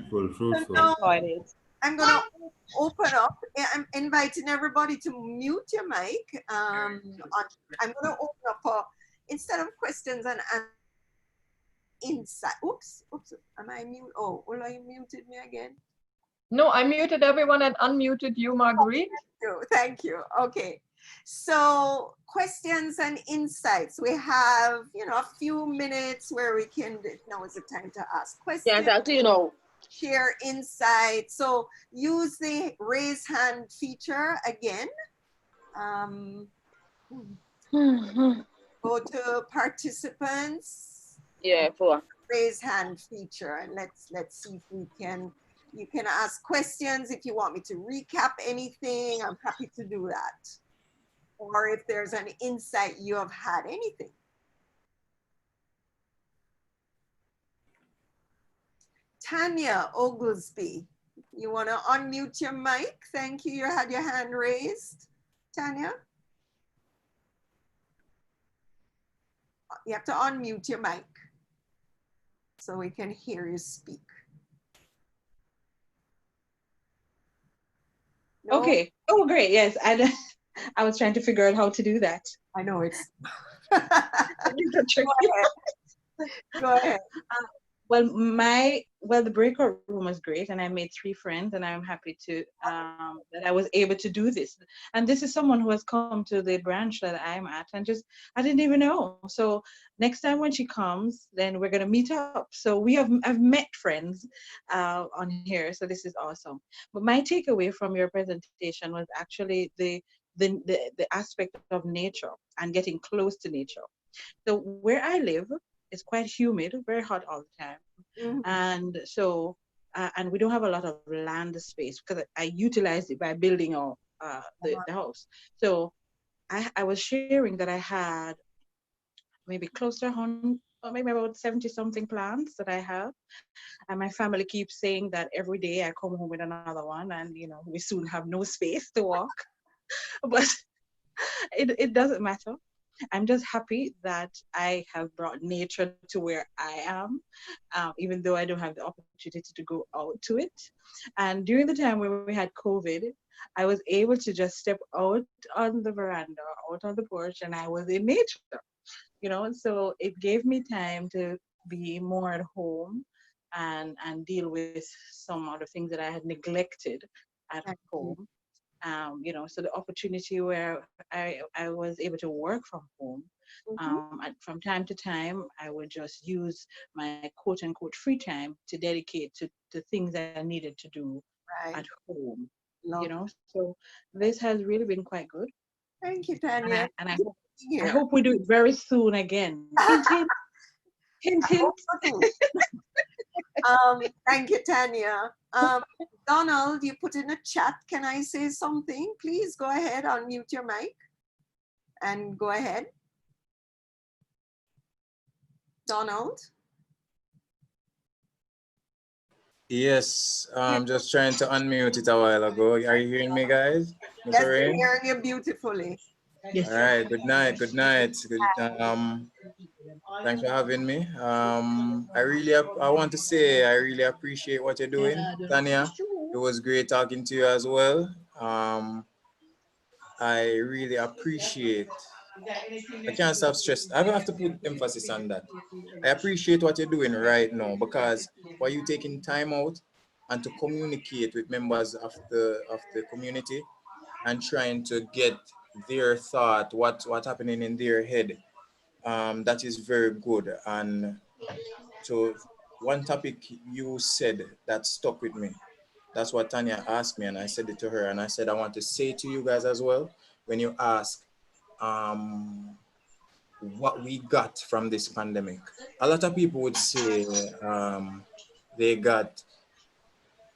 Fruitful, fruitful. So Got it. I'm gonna open up. I'm inviting everybody to mute your mic. I'm gonna open up instead of questions and insight. Oops. Am I mute? Oh, well, you muted me again. No, I muted everyone and unmuted you, Marguerite. Thank you. Okay. So questions and insights. We have, a few minutes where we can, now is the time to ask questions. Yeah, Share insights. So use the raise hand feature again. Go to participants. Yeah, Raise hand feature, and let's see if we can. You can ask questions if you want me to recap anything. I'm happy to do that. Or if there's an insight you have had, anything. Tanya Oglesby, you want to unmute your mic? Thank you. You had your hand raised. Tanya? You have to unmute your mic so we can hear you speak. No? Okay. Oh, great. Yes. I was trying to figure out how to do that. I know it's. Go Go ahead. Well, the breakout room was great, and I made 3 friends, and I'm happy to that I was able to do this. And this is someone who has come to the branch that I'm at, and I didn't even know. So next time when she comes, then we're gonna meet up. So I've met friends on here, so this is awesome. But my takeaway from your presentation was actually the aspect of nature and getting close to nature. So where I live, it's quite humid, very hot all the time. Mhm. And so, and we don't have a lot of land space because I utilized it by building the house. So I was sharing that I had maybe close to 100, or maybe about 70 something plants that I have. And my family keeps saying that every day I come home with another one, and we soon have no space to walk. But it doesn't matter. I'm just happy that I have brought nature to where I am, even though I don't have the opportunity to go out to it. And during the time when we had COVID, I was able to just step out on the veranda, out on the porch, and I was in nature, so it gave me time to be more at home and deal with some of the things that I had neglected at home. So the opportunity where I was able to work from home, and from time to time, I would just use my quote unquote free time to dedicate to things that I needed to do at home, so this has really been quite good. Thank you, Tanya. And I hope we do it very soon again. Hint, hint. Hint, hint. Thank you, Tanya. Donald, you put in a chat. Can I say something? Please go ahead, unmute your mic and go ahead. Donald? Yes, I'm just trying to unmute it a while ago. Are you hearing me, guys? Miss Yes, we're Oren? hearing you beautifully. All right. Good night. Good night. Good. Thanks for having me. I want to say I really appreciate what you're doing, Tanya. It was great talking to you as well. I really appreciate. I can't stop stress. I have to put emphasis on that. I appreciate what you're doing right now because while you taking time out and to communicate with members of the community and trying to get their thought, what's happening in their head, that is very good. And so one topic you said that stuck with me. That's what Tanya asked me, and I said it to her, and I said I want to say to you guys as well when you ask what we got from this pandemic. A lot of people would say they got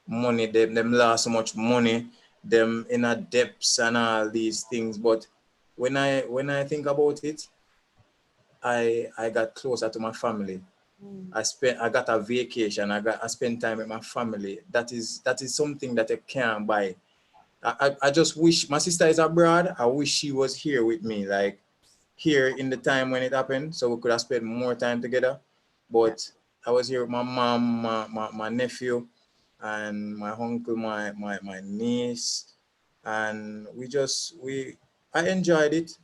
money, them lost so much money, them in a debts and all these things. But when I think about it, I got closer to my family. I got a vacation. I spent time with my family. That is something that I can't buy. I just wish my sister is abroad. I wish she was here with me, like here in the time when it happened, so we could have spent more time together. But I was here with my mom, my nephew, and my uncle, my niece, and I enjoyed it.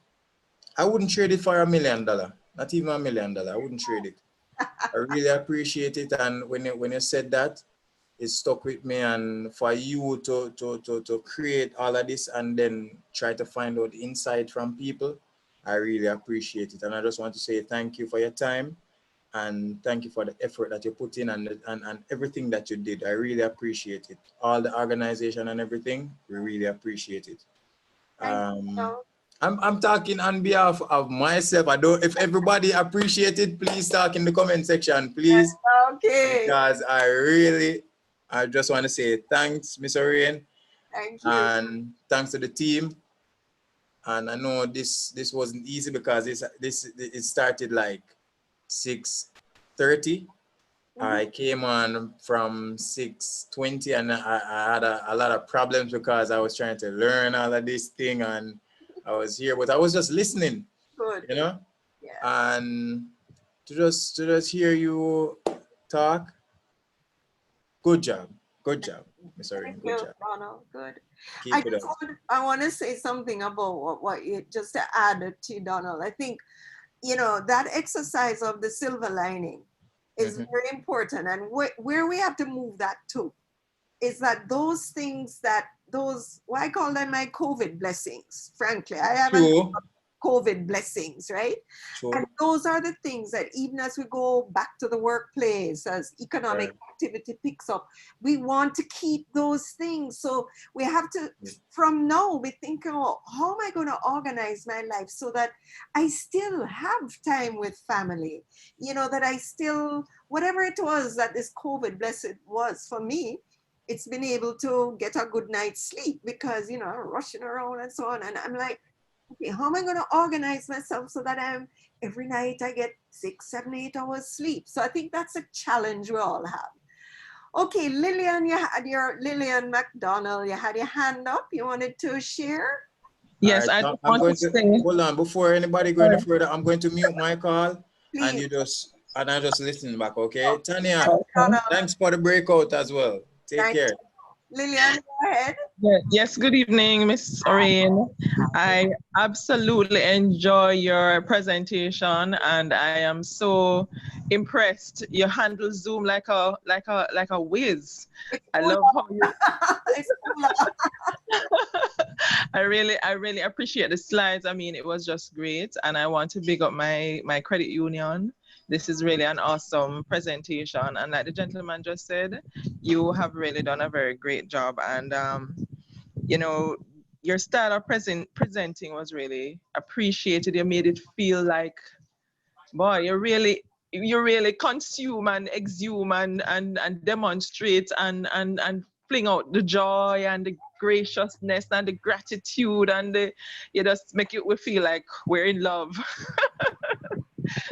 I wouldn't trade it for $1 million, not even $1 million. I wouldn't trade it. I really appreciate it, and when you said that, it stuck with me. And for you to create all of this and then try to find out insight from people, I really appreciate it. And I just want to say thank you for your time and thank you for the effort that you put in and everything that you did. I really appreciate it. All the organization and everything, we really appreciate it. I'm talking on behalf of myself. I don't, if everybody appreciate it, please talk in the comment section, please. Okay. Because I just want to say thanks, Miss Oren. Thank you. And thanks to the team. And I know this wasn't easy because it started like 6:30. I came on from 6:20 and I had a lot of problems because I was trying to learn all of this thing and I was here, but I was just listening. Good. You know? Yeah. And to just hear you talk. Good job. Good job, Miss Oren. Good job. Ronald. Good. Keep it up. I want to say something about what you just to add to Donald. I think, that exercise of the silver lining is very important. And where we have to move that to is that those things what I call them my COVID blessings, frankly. I have COVID blessings, right? Sure. And those are the things that even as we go back to the workplace, as economic activity picks up, we want to keep those things. So we have to, from now, be thinking, how am I going to organize my life so that I still have time with family? That I still, whatever it was that this COVID blessing was for me, it's been able to get a good night's sleep because, I'm rushing around and so on. And I'm like, okay, how am I going to organize myself so that every night I get 6, 7, 8 hours sleep? So I think that's a challenge we all have. Okay, Lillian, Lillian McDonald, you had your hand up. You wanted to share? Yes, right, I want to say. Hold on, before anybody go any further, I'm going to mute my call. Please. And I just listen back, okay? Tanya, thanks for the breakout as well. Take care. Lillian, go ahead. Yes, good evening, Miss Oren. I absolutely enjoy your presentation and I am so impressed. You handle Zoom like a whiz. I love how you I really appreciate the slides. I mean, it was just great and I want to big up my credit union. This is really an awesome presentation. And like the gentleman just said, you have really done a very great job. And, your style of presenting was really appreciated. You made it feel like, boy, you really consume and exhume and demonstrate and fling out the joy and the graciousness and the gratitude and you just make it we feel like we're in love.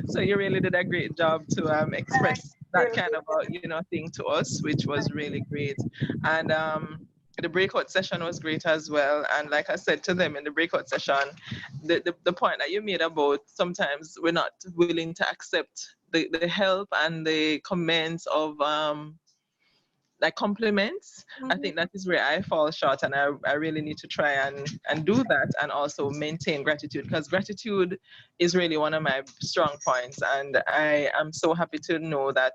So you really did a great job to express that kind of a thing to us, which was really great. And the breakout session was great as well. And like I said to them in the breakout session, the point that you made about sometimes we're not willing to accept the help and the comments of like compliments. I think that is where I fall short, and I really need to try and do that, and also maintain gratitude, because gratitude is really one of my strong points. And I am so happy to know that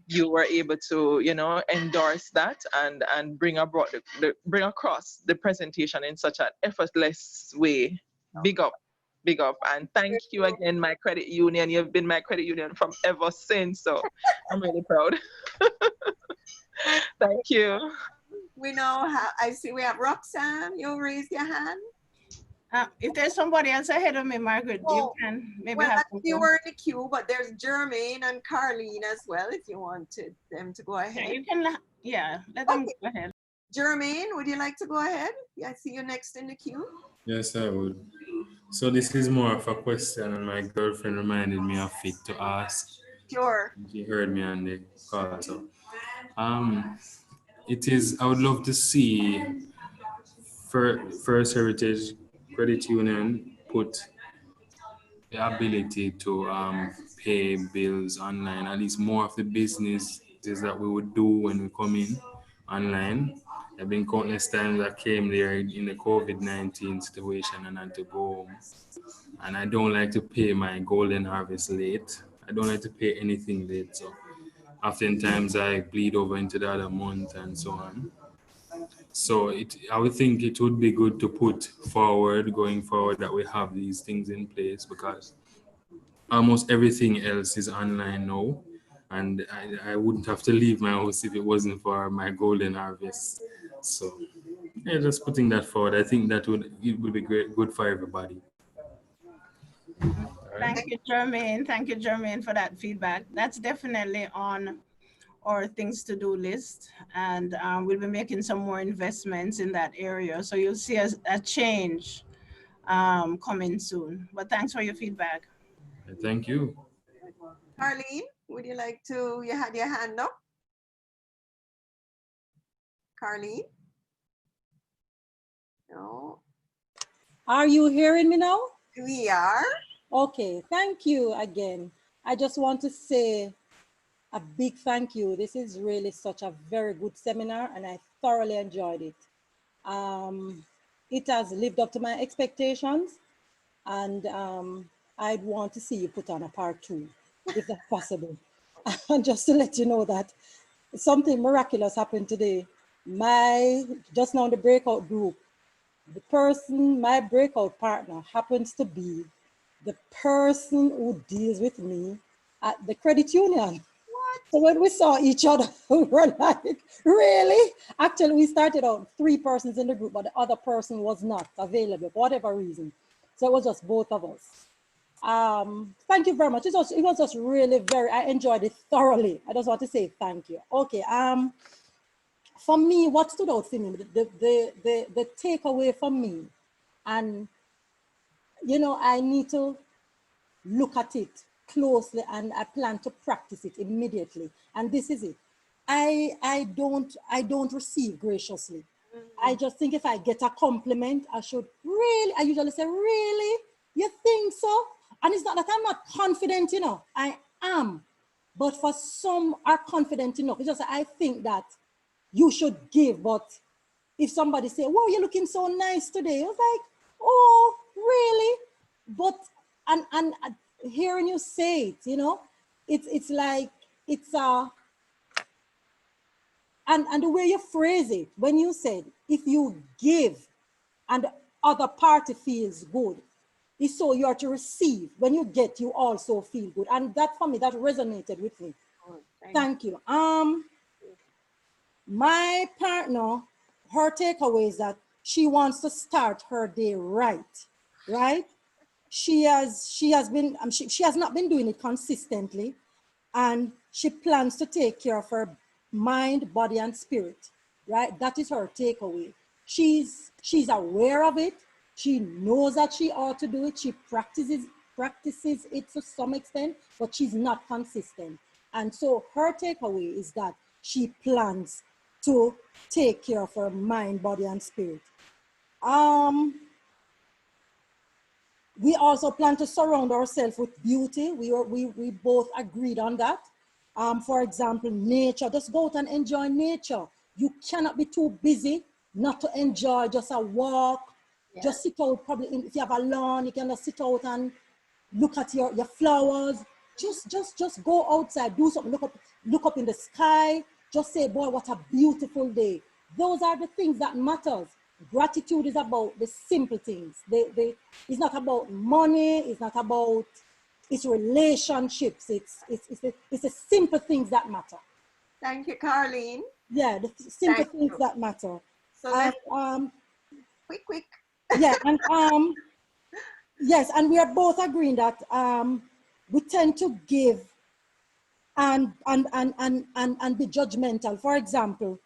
you were able to, endorse that and bring across the presentation in such an effortless way. Big up. And thank you again, my credit union. You've been my credit union from ever since, so I'm really proud. Thank you. We know how, I see we have Roxanne, you raised your hand. If there's somebody else ahead of me, Margaret, you can maybe well, have you were in the queue, but there's Jermaine and Carlene as well, if you wanted them to go ahead. Yeah, you can, let them go ahead. Jermaine, would you like to go ahead? Yeah, I see you next in the queue. Yes, I would. So this is more of a question, and my girlfriend reminded me of it to ask. Sure. She heard me on the call. So, it is. I would love to see First Heritage Credit Union put the ability to pay bills online. At least more of the business is that we would do when we come in online. There have been countless times I came there in the COVID-19 situation and had to go home. And I don't like to pay my golden harvest late. I don't like to pay anything late. So oftentimes I bleed over into the other month and so on. So I would think it would be good to put going forward, that we have these things in place, because almost everything else is online now. And I wouldn't have to leave my house if it wasn't for my golden harvest. So yeah, just putting that forward, I think it would be good for everybody. Thank you, Jermaine. Thank you, Jermaine, for that feedback. That's definitely on our things to do list. And we'll be making some more investments in that area. So you'll see a change coming soon. But thanks for your feedback. Thank you. Carlene, would you like to, you had your hand up? Carlene? No. Are you hearing me now? We are. Okay, thank you again. I just want to say a big thank you. This is really such a very good seminar, and I thoroughly enjoyed it. It has lived up to my expectations, and I'd want to see you put on a part 2, if that's possible. And just to let you know that something miraculous happened today. Just now in the breakout group, the person, my breakout partner, happens to be the person who deals with me at the credit union. What? So when we saw each other, we were like, really? Actually, we started out 3 persons in the group, but the other person was not available for whatever reason. So it was just both of us. Thank you very much. It was just really I enjoyed it thoroughly. I just want to say thank you. Okay. For me, what stood out for me, the takeaway for me, and I need to look at it closely, and I plan to practice it immediately. And this is it. I don't receive graciously. I just think if I get a compliment, I usually say, really? You think so? And it's not that I'm not confident, I am. But for some are confident enough. It's just that I think that you should give. But if somebody say, wow, you're looking so nice today, I was like, oh, really? But, and hearing you say it, it's like, and the way you phrase it, when you said, if you give and the other party feels good, it's so you are to receive. When you get, you also feel good. And that, for me, that resonated with me. Oh, thank you. My partner, her takeaway is that she wants to start her day right? She has not been doing it consistently, and she plans to take care of her mind, body, and spirit, right? That is her takeaway. She's aware of it. She knows that she ought to do it. She practices it to some extent, but she's not consistent. And so her takeaway is that she plans to take care of her mind, body, and spirit. We also plan to surround ourselves with beauty. We both agreed on that. For example, nature, just go out and enjoy nature. You cannot be too busy not to enjoy just a walk. Yeah. Just sit out, probably if you have a lawn, you can just sit out and look at your flowers. Just go outside, do something, look up in the sky. Just say, boy, what a beautiful day. Those are the things that matters. Gratitude is about the simple things. It's not about money. It's not about, it's relationships. It's the simple things that matter. Thank you, Carleen. Yeah, the simple things that matter. So quick. Yeah, and yes, and we are both agreeing that we tend to give and be judgmental. For example,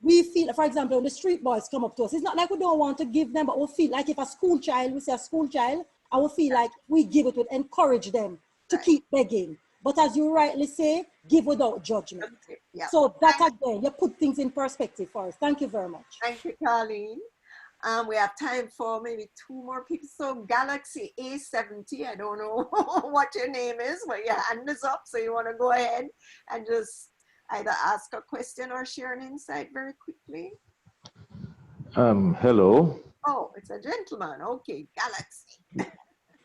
we feel, for example, when the street boys come up to us, it's not like we don't want to give them, but we feel like if a school child, we say a school child, I will feel like we give it, would encourage them to keep begging. But as you rightly say, give without judgment. Yeah. So that again, you put things in perspective for us. Thank you very much. Thank you, Carleen. We have time for maybe 2 more people. So Galaxy A70, I don't know what your name is, but your hand is up. So you want to go ahead and just either ask a question or share an insight very quickly. Hello. Oh, it's a gentleman. Okay, Galaxy.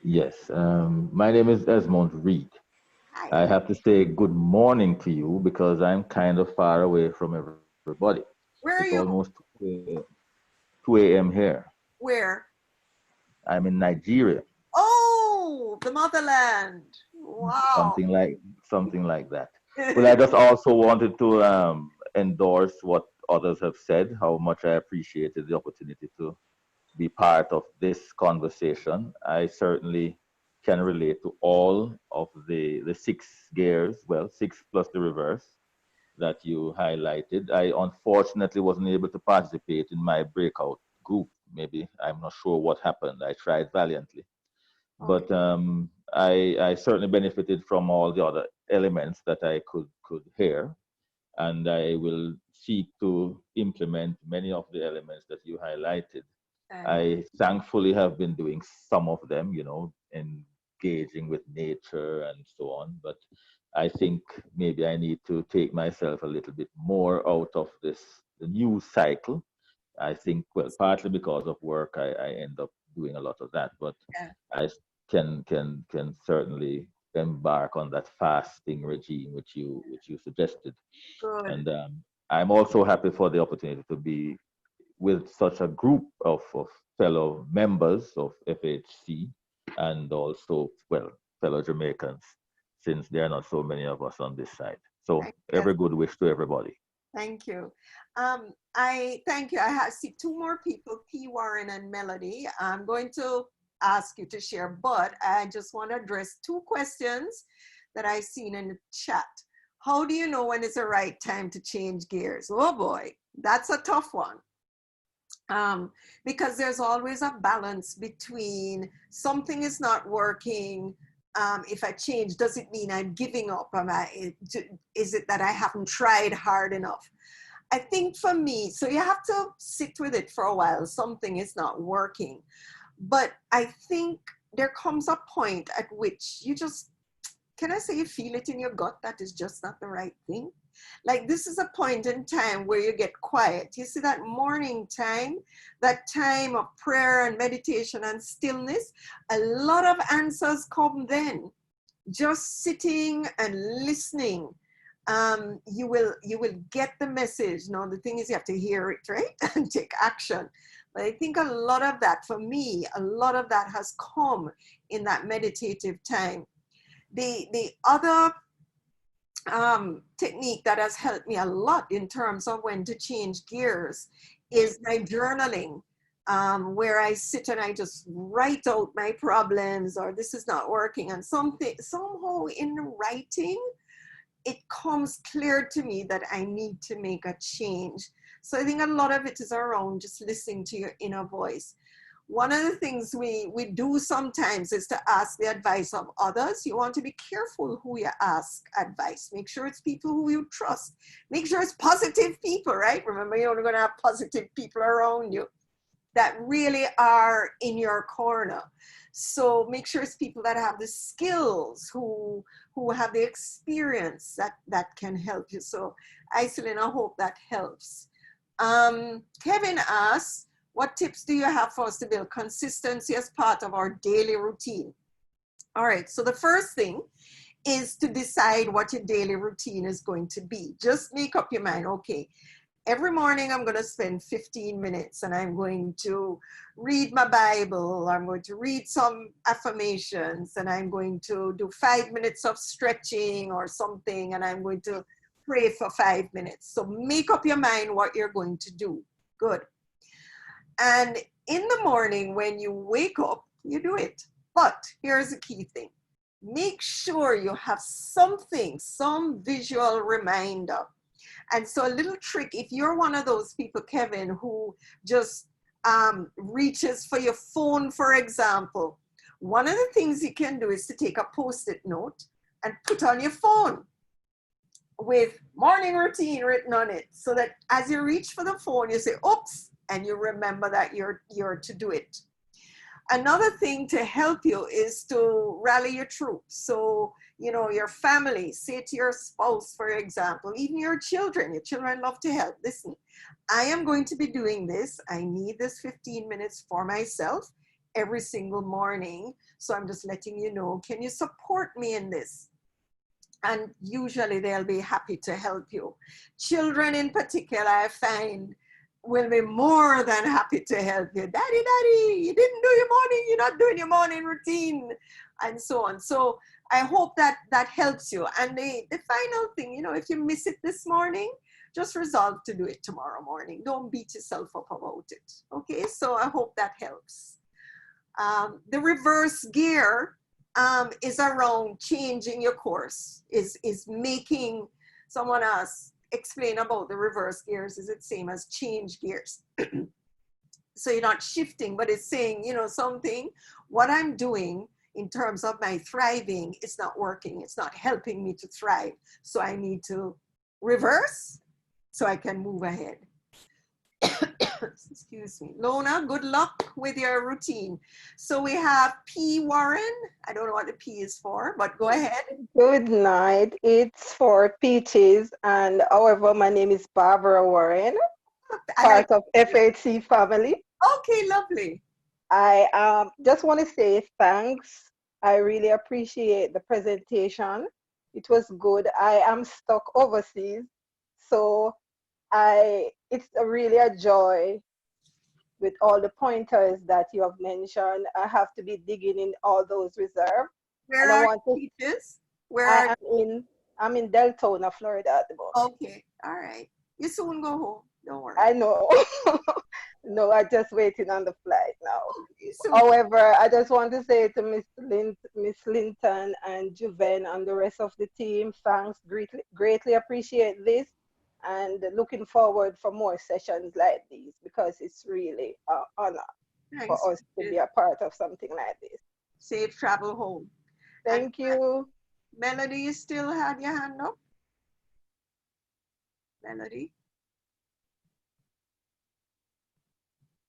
Yes, my name is Esmond Reed. Hi. I have to say good morning to you because I'm kind of far away from everybody. Where are it's you? Almost 2 a.m. here. Where? I'm in Nigeria. Oh, the motherland. Wow. Something like that. Well, I just also wanted to endorse what others have said, how much I appreciated the opportunity to be part of this conversation. I certainly can relate to all of the 6 gears, well, 6 plus the reverse that you highlighted. I unfortunately wasn't able to participate in my breakout group. Maybe, I'm not sure what happened. I tried valiantly. But I certainly benefited from all the other elements that I could hear. And I will seek to implement many of the elements that you highlighted. I thankfully have been doing some of them, you know, engaging with nature and so on. But I think maybe I need to take myself a little bit more out of the news cycle. I think, well, partly because of work, I end up doing a lot of that. But I can certainly embark on that fasting regime which you suggested. Good. And I'm also happy for the opportunity to be with such a group of fellow members of FHC and also, well, fellow Jamaicans, since there are not so many of us on this side. So every good wish to everybody. Thank you. I thank you. I see 2 more people, P. Warren and Melody. I'm going to ask you to share, but I just want to address 2 questions that I've seen in the chat. How do you know when it's the right time to change gears? Oh boy, that's a tough one. Because there's always a balance between something is not working. If I change, does it mean I'm giving up? Is it that I haven't tried hard enough? I think for me, so you have to sit with it for a while. Something is not working. But I think there comes a point at which you just, can I say you feel it in your gut that is just not the right thing? Like this is a point in time where you get quiet. You see that morning time, that time of prayer and meditation and stillness, a lot of answers come then. Just sitting and listening, you will get the message. Now the thing is you have to hear it, right? And take action. But I think a lot of that, for me, a lot of that has come in that meditative time. The other technique that has helped me a lot in terms of when to change gears is my journaling, where I sit and I just write out my problems, or this is not working, and somehow in writing it comes clear to me that I need to make a change. So I think a lot of it is around just listening to your inner voice. One of the things we do sometimes is to ask the advice of others. You want to be careful who you ask advice. Make sure it's people who you trust. Make sure it's positive people, right? Remember, you're only going to have positive people around you that really are in your corner. So make sure it's people that have the skills, who have the experience that can help you. So Iselin, I hope that helps. Kevin asks, what tips do you have for us to build consistency as part of our daily routine? All right, so the first thing is to decide what your daily routine is going to be. Just make up your mind, okay, every morning I'm going to spend 15 minutes and I'm going to read my Bible, I'm going to read some affirmations, and I'm going to do 5 minutes of stretching or something, and I'm going to pray for 5 minutes. So make up your mind what you're going to do. Good. And in the morning when you wake up, you do it. But here's the key thing. Make sure you have something, some visual reminder. And so a little trick, if you're one of those people, Kevin, who just reaches for your phone, for example, one of the things you can do is to take a Post-it note and put on your phone with morning routine written on it, so that as you reach for the phone, you say, oops, and you remember that you're to do it. Another thing to help you is to rally your troops. So, you know, your family, say to your spouse, for example, even your children love to help. Listen, I am going to be doing this. I need this 15 minutes for myself every single morning. So I'm just letting you know, can you support me in this? And usually they'll be happy to help you. Children in particular, I find, will be more than happy to help you. Daddy, you didn't do your morning, you're not doing your morning routine, and so on. So I hope that helps you. And the final thing, you know, if you miss it this morning, just resolve to do it tomorrow morning. Don't beat yourself up about it. Okay, so I hope that helps. The reverse gear is around changing your course, is making someone else explain about the reverse gears. Is it same as change gears? So you're not shifting, but it's saying, you know, something, what I'm doing in terms of my thriving, it's not working. It's not helping me to thrive. So I need to reverse so I can move ahead. Excuse me. Lona, good luck with your routine. So we have P. Warren. I don't know what the P is for, but go ahead. Good night. It's for Peaches, and however, my name is Barbara Warren, part of FHC family. Okay, lovely. I just want to say thanks. I really appreciate the presentation. It was good. I am stuck overseas, so it's really a joy with all the pointers that you have mentioned. I have to be digging in all those reserves. Where are Peaches? I'm in Deltona, Florida at the moment. Okay, all right. You soon go home. Don't worry. I know. No, I'm just waiting on the flight now. Okay, however, I just want to say to Miss Linton and Juven and the rest of the team, thanks. Greatly appreciate this, and looking forward for more sessions like these, because it's really an honor for us to be a part of something like this. Safe travel home. Thank you. Melody, you still had your hand up? Melody?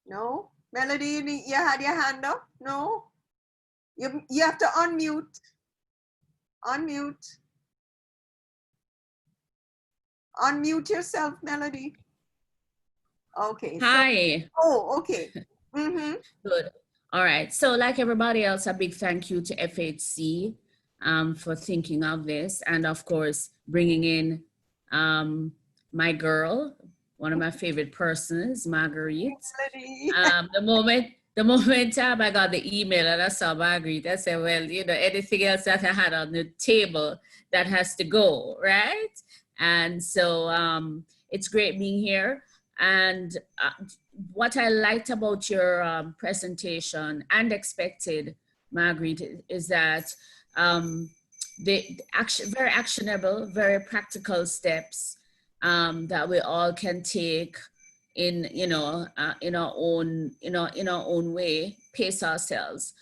No? Melody, you had your hand up? No? You have to unmute. Unmute. Unmute yourself, Melody. Okay. Hi. Okay. Mm-hmm. Good. All right. So like everybody else, a big thank you to FHC for thinking of this, and of course, bringing in my girl, one of my favorite persons, Marguerite. The moment I got the email and I saw Marguerite, I said, well, you know, anything else that I had on the table that has to go, right? And so it's great being here. And what I liked about your presentation and expected, Marguerite, is that the very actionable, very practical steps that we all can take in in our own way, pace ourselves.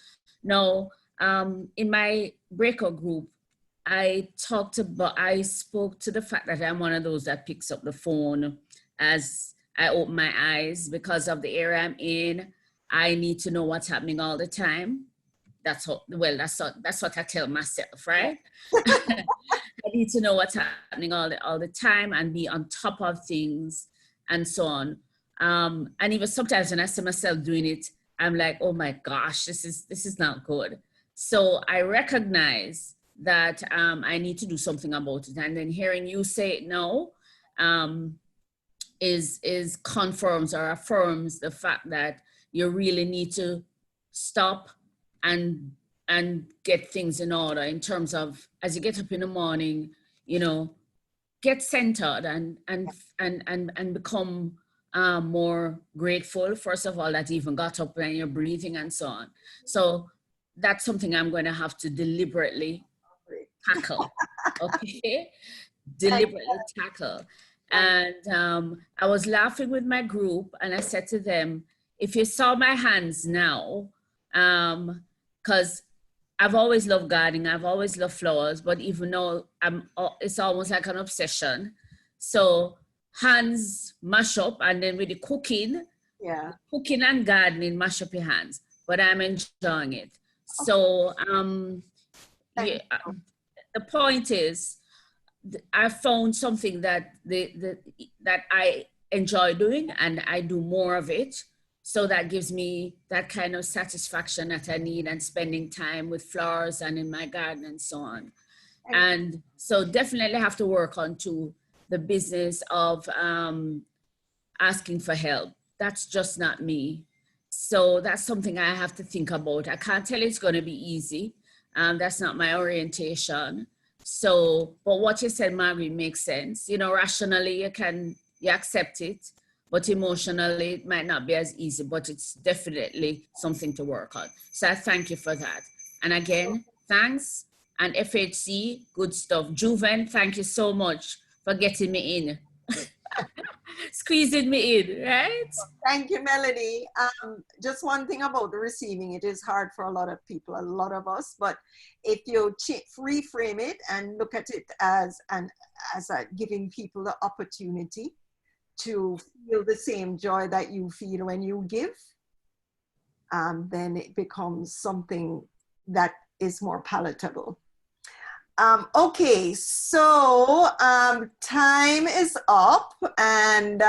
Now, in my breakout group, I spoke to the fact that I'm one of those that picks up the phone as I open my eyes. Because of the area I'm in, I need to know what's happening all the time. That's what I tell myself, right? I need to know what's happening all the time and be on top of things and so on. And even sometimes when I see myself doing it, I'm like, oh my gosh, this is not good. So I recognize that I need to do something about it. And then hearing you say it now is confirms or affirms the fact that you really need to stop and get things in order in terms of, as you get up in the morning, get centered and become more grateful, first of all, that you even got up and you're breathing and so on. So that's something I'm going to have to deliberately tackle, okay? Deliberately tackle. And I was laughing with my group and I said to them, if you saw my hands now, because I've always loved gardening, I've always loved flowers, but even though it's almost like an obsession. So hands mash up, and then with the cooking and gardening, mash up your hands. But I'm enjoying it. So the point is, I found something that that I enjoy doing, and I do more of it. So that gives me that kind of satisfaction that I need, and spending time with flowers and in my garden and so on. And so definitely have to work on the business of asking for help. That's just not me. So that's something I have to think about. I can't tell you it's going to be easy. That's not my orientation. So, but what you said, Margaret, makes sense. Rationally, you accept it, but emotionally, it might not be as easy, but it's definitely something to work on. So I thank you for that. And again, thanks. And FHC, good stuff. Juven, thank you so much for getting me in. Squeezing me in, right? Thank you, Melody. Just one thing about the receiving, it is hard for a lot of people, a lot of us, but if you reframe it and look at it as giving people the opportunity to feel the same joy that you feel when you give, then it becomes something that is more palatable. Okay, so time is up, and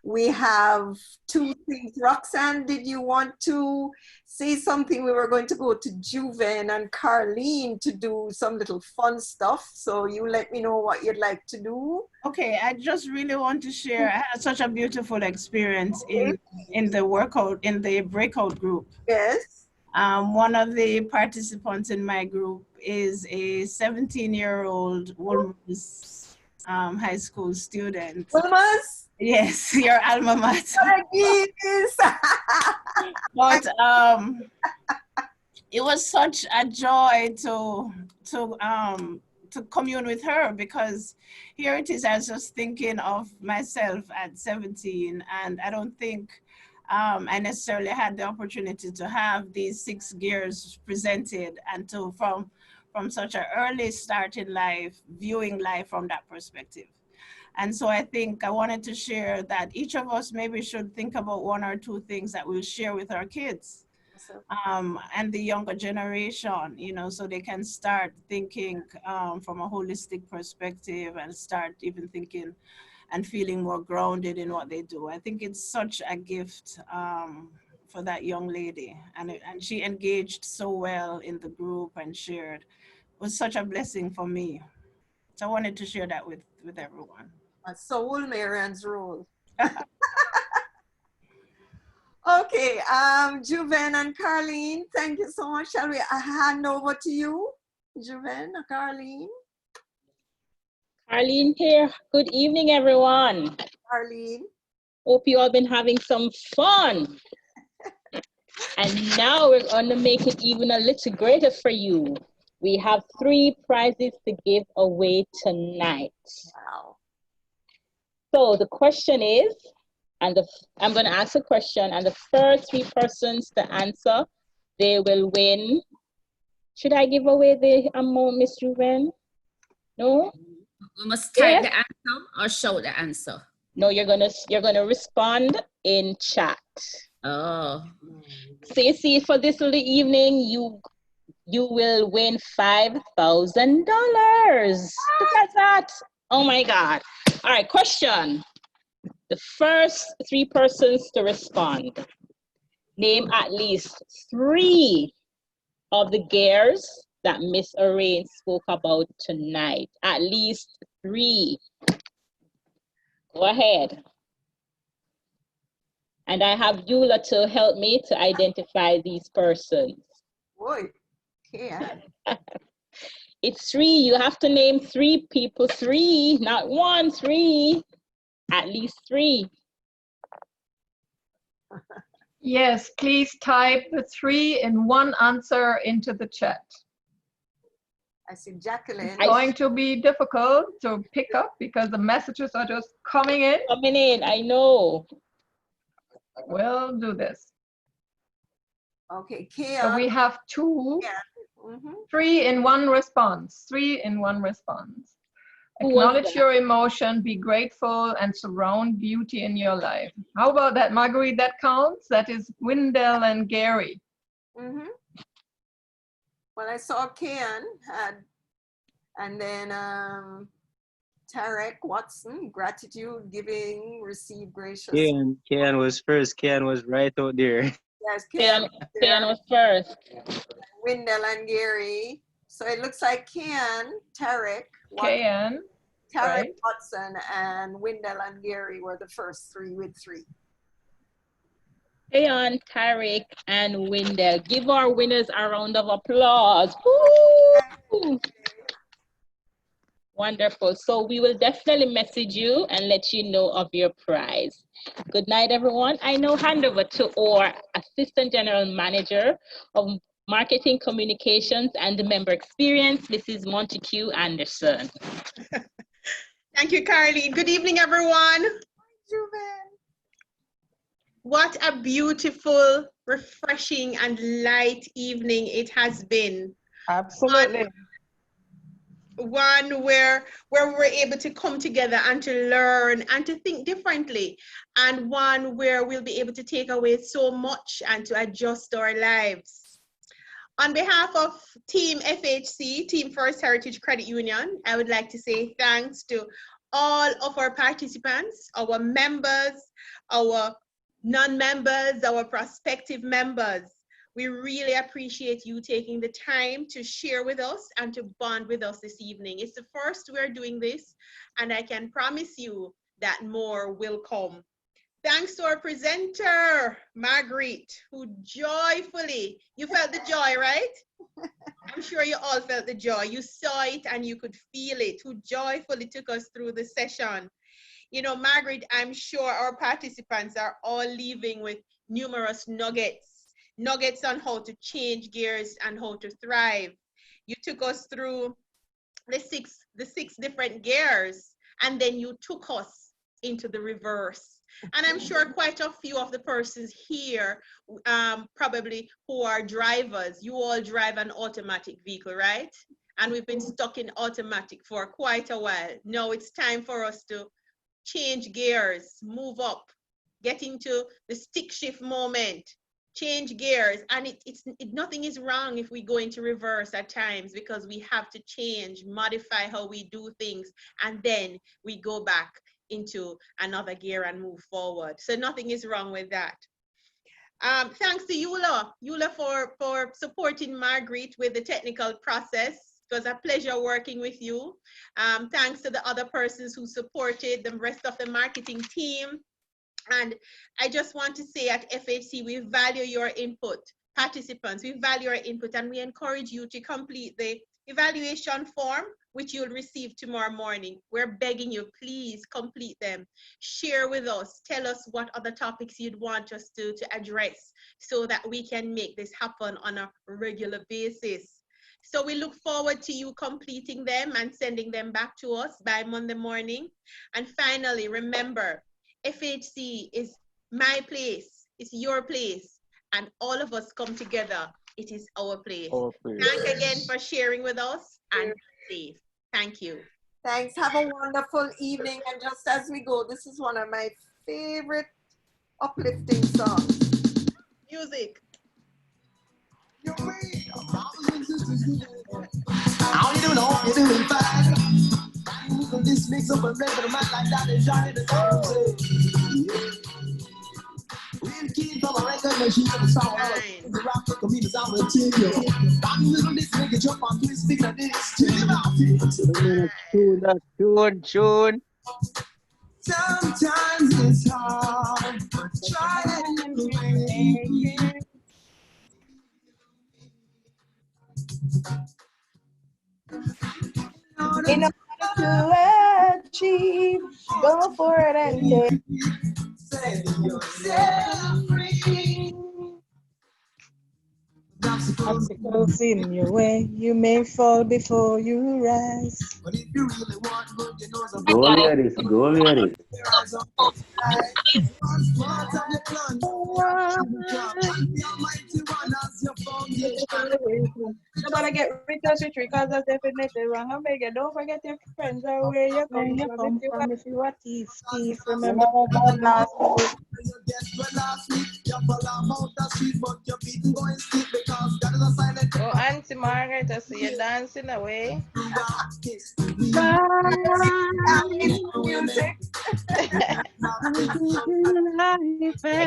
we have two things. Roxanne, did you want to say something? We were going to go to Juven and Carlene to do some little fun stuff. So you let me know what you'd like to do. Okay, I just really want to share. I had such a beautiful experience in the breakout group. Yes. One of the participants in my group is a 17-year-old Wolmer's high school student. Wolmer's? Yes, your alma mater. But it was such a joy to commune with her, because here it is, I was just thinking of myself at 17, and I don't think I necessarily had the opportunity to have these 6 gears presented, and to from such an early start in life, viewing life from that perspective. And so I think I wanted to share that each of us maybe should think about 1 or 2 things that we'll share with our kids and the younger generation, so they can start thinking from a holistic perspective, and start even thinking and feeling more grounded in what they do. I think it's such a gift for that young lady. And she engaged so well in the group and shared. It was such a blessing for me. So I wanted to share that with everyone. Soul Marian's role. Okay, Juven and Carlene, thank you so much. Shall we hand over to you, Juven or Carlene? Arlene here. Good evening, everyone. Arlene. Hope you all been having some fun. And now we're going to make it even a little greater for you. We have 3 prizes to give away tonight. Wow. So the question is, And I'm going to ask a question, and the first 3 persons to answer, they will win. Should I give away the amount, Miss Ruben? No? We must type Yes? the answer or show the answer. No, you're gonna respond in chat. Oh. So you see, for this little evening, you will win $5,000. Look at that. Oh my God. All right, question. The first 3 persons to respond, name at least 3 of the gears that Miss Arain spoke about tonight. At least 3. Go ahead. And I have Eula to help me to identify these persons. Boy, yeah. It's 3. You have to name 3 people. 3, not 1, 3. At least 3. Yes, please type the 3 in one answer into the chat. I see Jacqueline. It's going to be difficult to pick up because the messages are just coming in. Coming in, I know. We'll do this. Okay, So we have 2, 3 in one response. 3 in one response. Acknowledge your emotion, be grateful, and surround beauty in your life. How about that, Marguerite? That counts? That is Wendell and Gary. Well, I saw Kian had, and then Tarek Watson, gratitude, giving, receive, gracious. Kian was first. Kian was right out there. Yes, Kian was first. Wendell and Gary. So it looks like Kian, Tarek, Kian, Tarek right. Watson, and Wendell and Gary were the first 3 with 3. Ayan, Tarek, and Wendell. Give our winners a round of applause. Woo! Wonderful. So we will definitely message you and let you know of your prize. Good night, everyone. I now hand over to our Assistant General Manager of Marketing Communications and the Member Experience, Mrs. Montague Anderson. Thank you, Carly. Good evening, everyone. What a beautiful, refreshing, and light evening it has been. Absolutely. One where we're able to come together and to learn and to think differently, and one where we'll be able to take away so much and to adjust our lives. On behalf of Team FHC, Team First Heritage Credit Union, I would like to say thanks to all of our participants, our members, our non-members, our prospective members. We really appreciate you taking the time to share with us and to bond with us this evening. It's the first we're doing this, and I can promise you that more will come. Thanks to our presenter, Marguerite, who joyfully, you felt the joy, right? I'm sure you all felt the joy. You saw it and you could feel it, who joyfully took us through the session. You know, Marguerite, I'm sure our participants are all leaving with numerous nuggets on how to change gears and how to thrive. You took us through the six different gears, and then you took us into the reverse. And I'm sure quite a few of the persons here, probably who are drivers, you all drive an automatic vehicle, right? And we've been stuck in automatic for quite a while. Now it's time for us to change gears, move up, get into the stick shift moment, change gears. And nothing is wrong if we go into reverse at times, because we have to change, modify how we do things, and then we go back into another gear and move forward. So nothing is wrong with that. Thanks to Eula for supporting Marguerite with the technical process. It was a pleasure working with you. Thanks to the other persons who supported the rest of the marketing team. And I just want to say at FHC, we value your input. Participants, we value your input, and we encourage you to complete the evaluation form, which you'll receive tomorrow morning. We're begging you, please complete them. Share with us. Tell us what other topics you'd want us to address so that we can make this happen on a regular basis. So we look forward to you completing them and sending them back to us by Monday morning. And finally, remember, FHC is my place, it's your place, and all of us come together, it is our place. Thank again for sharing with us, and be safe. Thank you. Thanks. Have a wonderful evening. And just as we go, this is one of my favorite uplifting songs. Music. I don't even know if you're doing fine. This mix up a record of mine like that is Johnny the Song. Real kid from a record machine of the song. The rock for comedians out with you. I'm little this nigga jump on twist, speaking of this. Tell him about it. Tune. Sometimes it's hard, but try and make it. In order to achieve, go for it and take. Set yourself free. Obstacles in your way, you may fall before you rise. But if you really want good, you know some Go ladies, go ladies. Nobody get rich or rich because that's definitely wrong. I beg you, don't forget your friends or where you come from. If you are thief, remember that last week. Oh, Auntie Margaret, I see you dancing away. I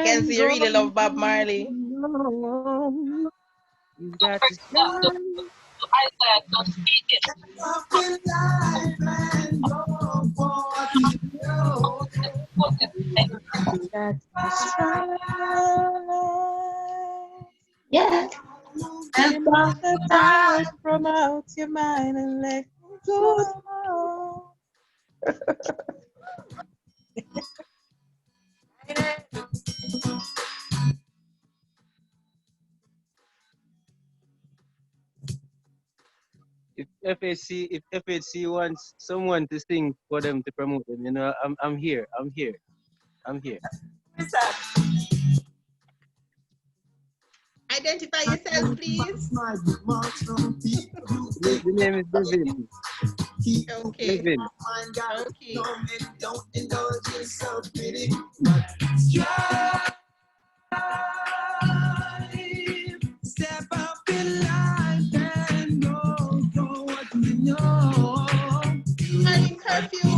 can see you really love Bob Marley. You got to shine. Yeah. And block the doubt from out your mind and let go. If FHC wants someone to sing for them to promote them, you know, I'm here. Identify yourself, please. The name is Devin. Okay. Devin. Okay. Don't indulge yourself pity. Step up in life and go for what you know. Morning curfew.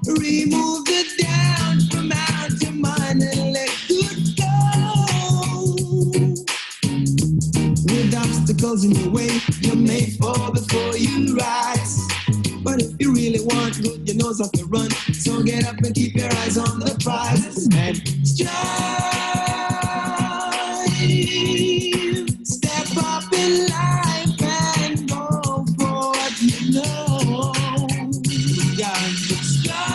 Remove the doubt from out your mind and let good go. With obstacles in your way, you may fall before you rise. But if you really want good, you know off the run. So get up and keep your eyes on the prize. And strive. Step up in life and go for what you know. You got to strive.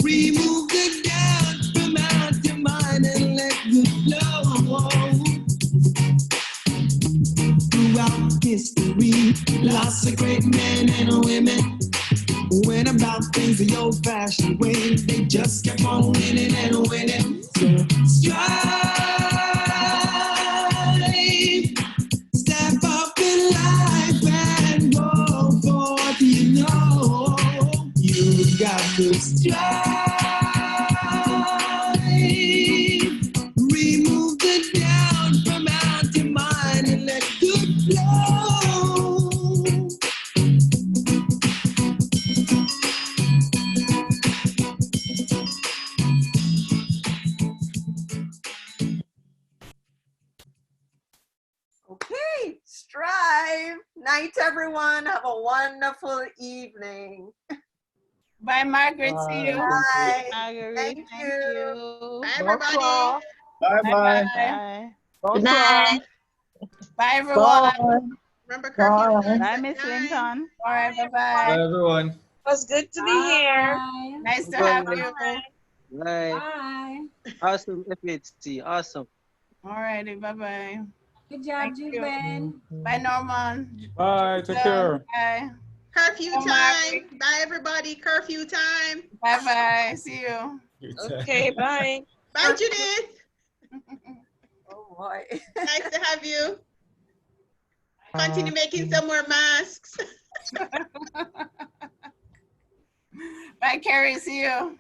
Remove the doubt from out your mind and let good flow. Throughout history, lots of great men and women went about things the old-fashioned way. They just kept on winning and winning. So strive, step up in life and go for what you know. You got to strive, remove the doubt from out your mind and let good flow. Okay, strive. Night, everyone. Have a wonderful evening. Bye, Margaret. See you. Bye. Margaret, Thank you. Bye, everybody. Bye-bye. Good night. Bye, everyone. Remember curfew. Bye, Miss Linton. All right, Bye, bye-bye. everyone. It was good to be here. Nice to have you. Bye. Awesome FHC. Awesome. All righty, bye-bye. Good job, Juben. Bye, Norman. Bye, take care. Bye. Curfew time. Bye, everybody. Curfew time. Bye-bye. See you. Okay, bye. Bye, Judith. Oh, boy. Nice to have you. Continue making some more masks. Bye, Carrie. See you.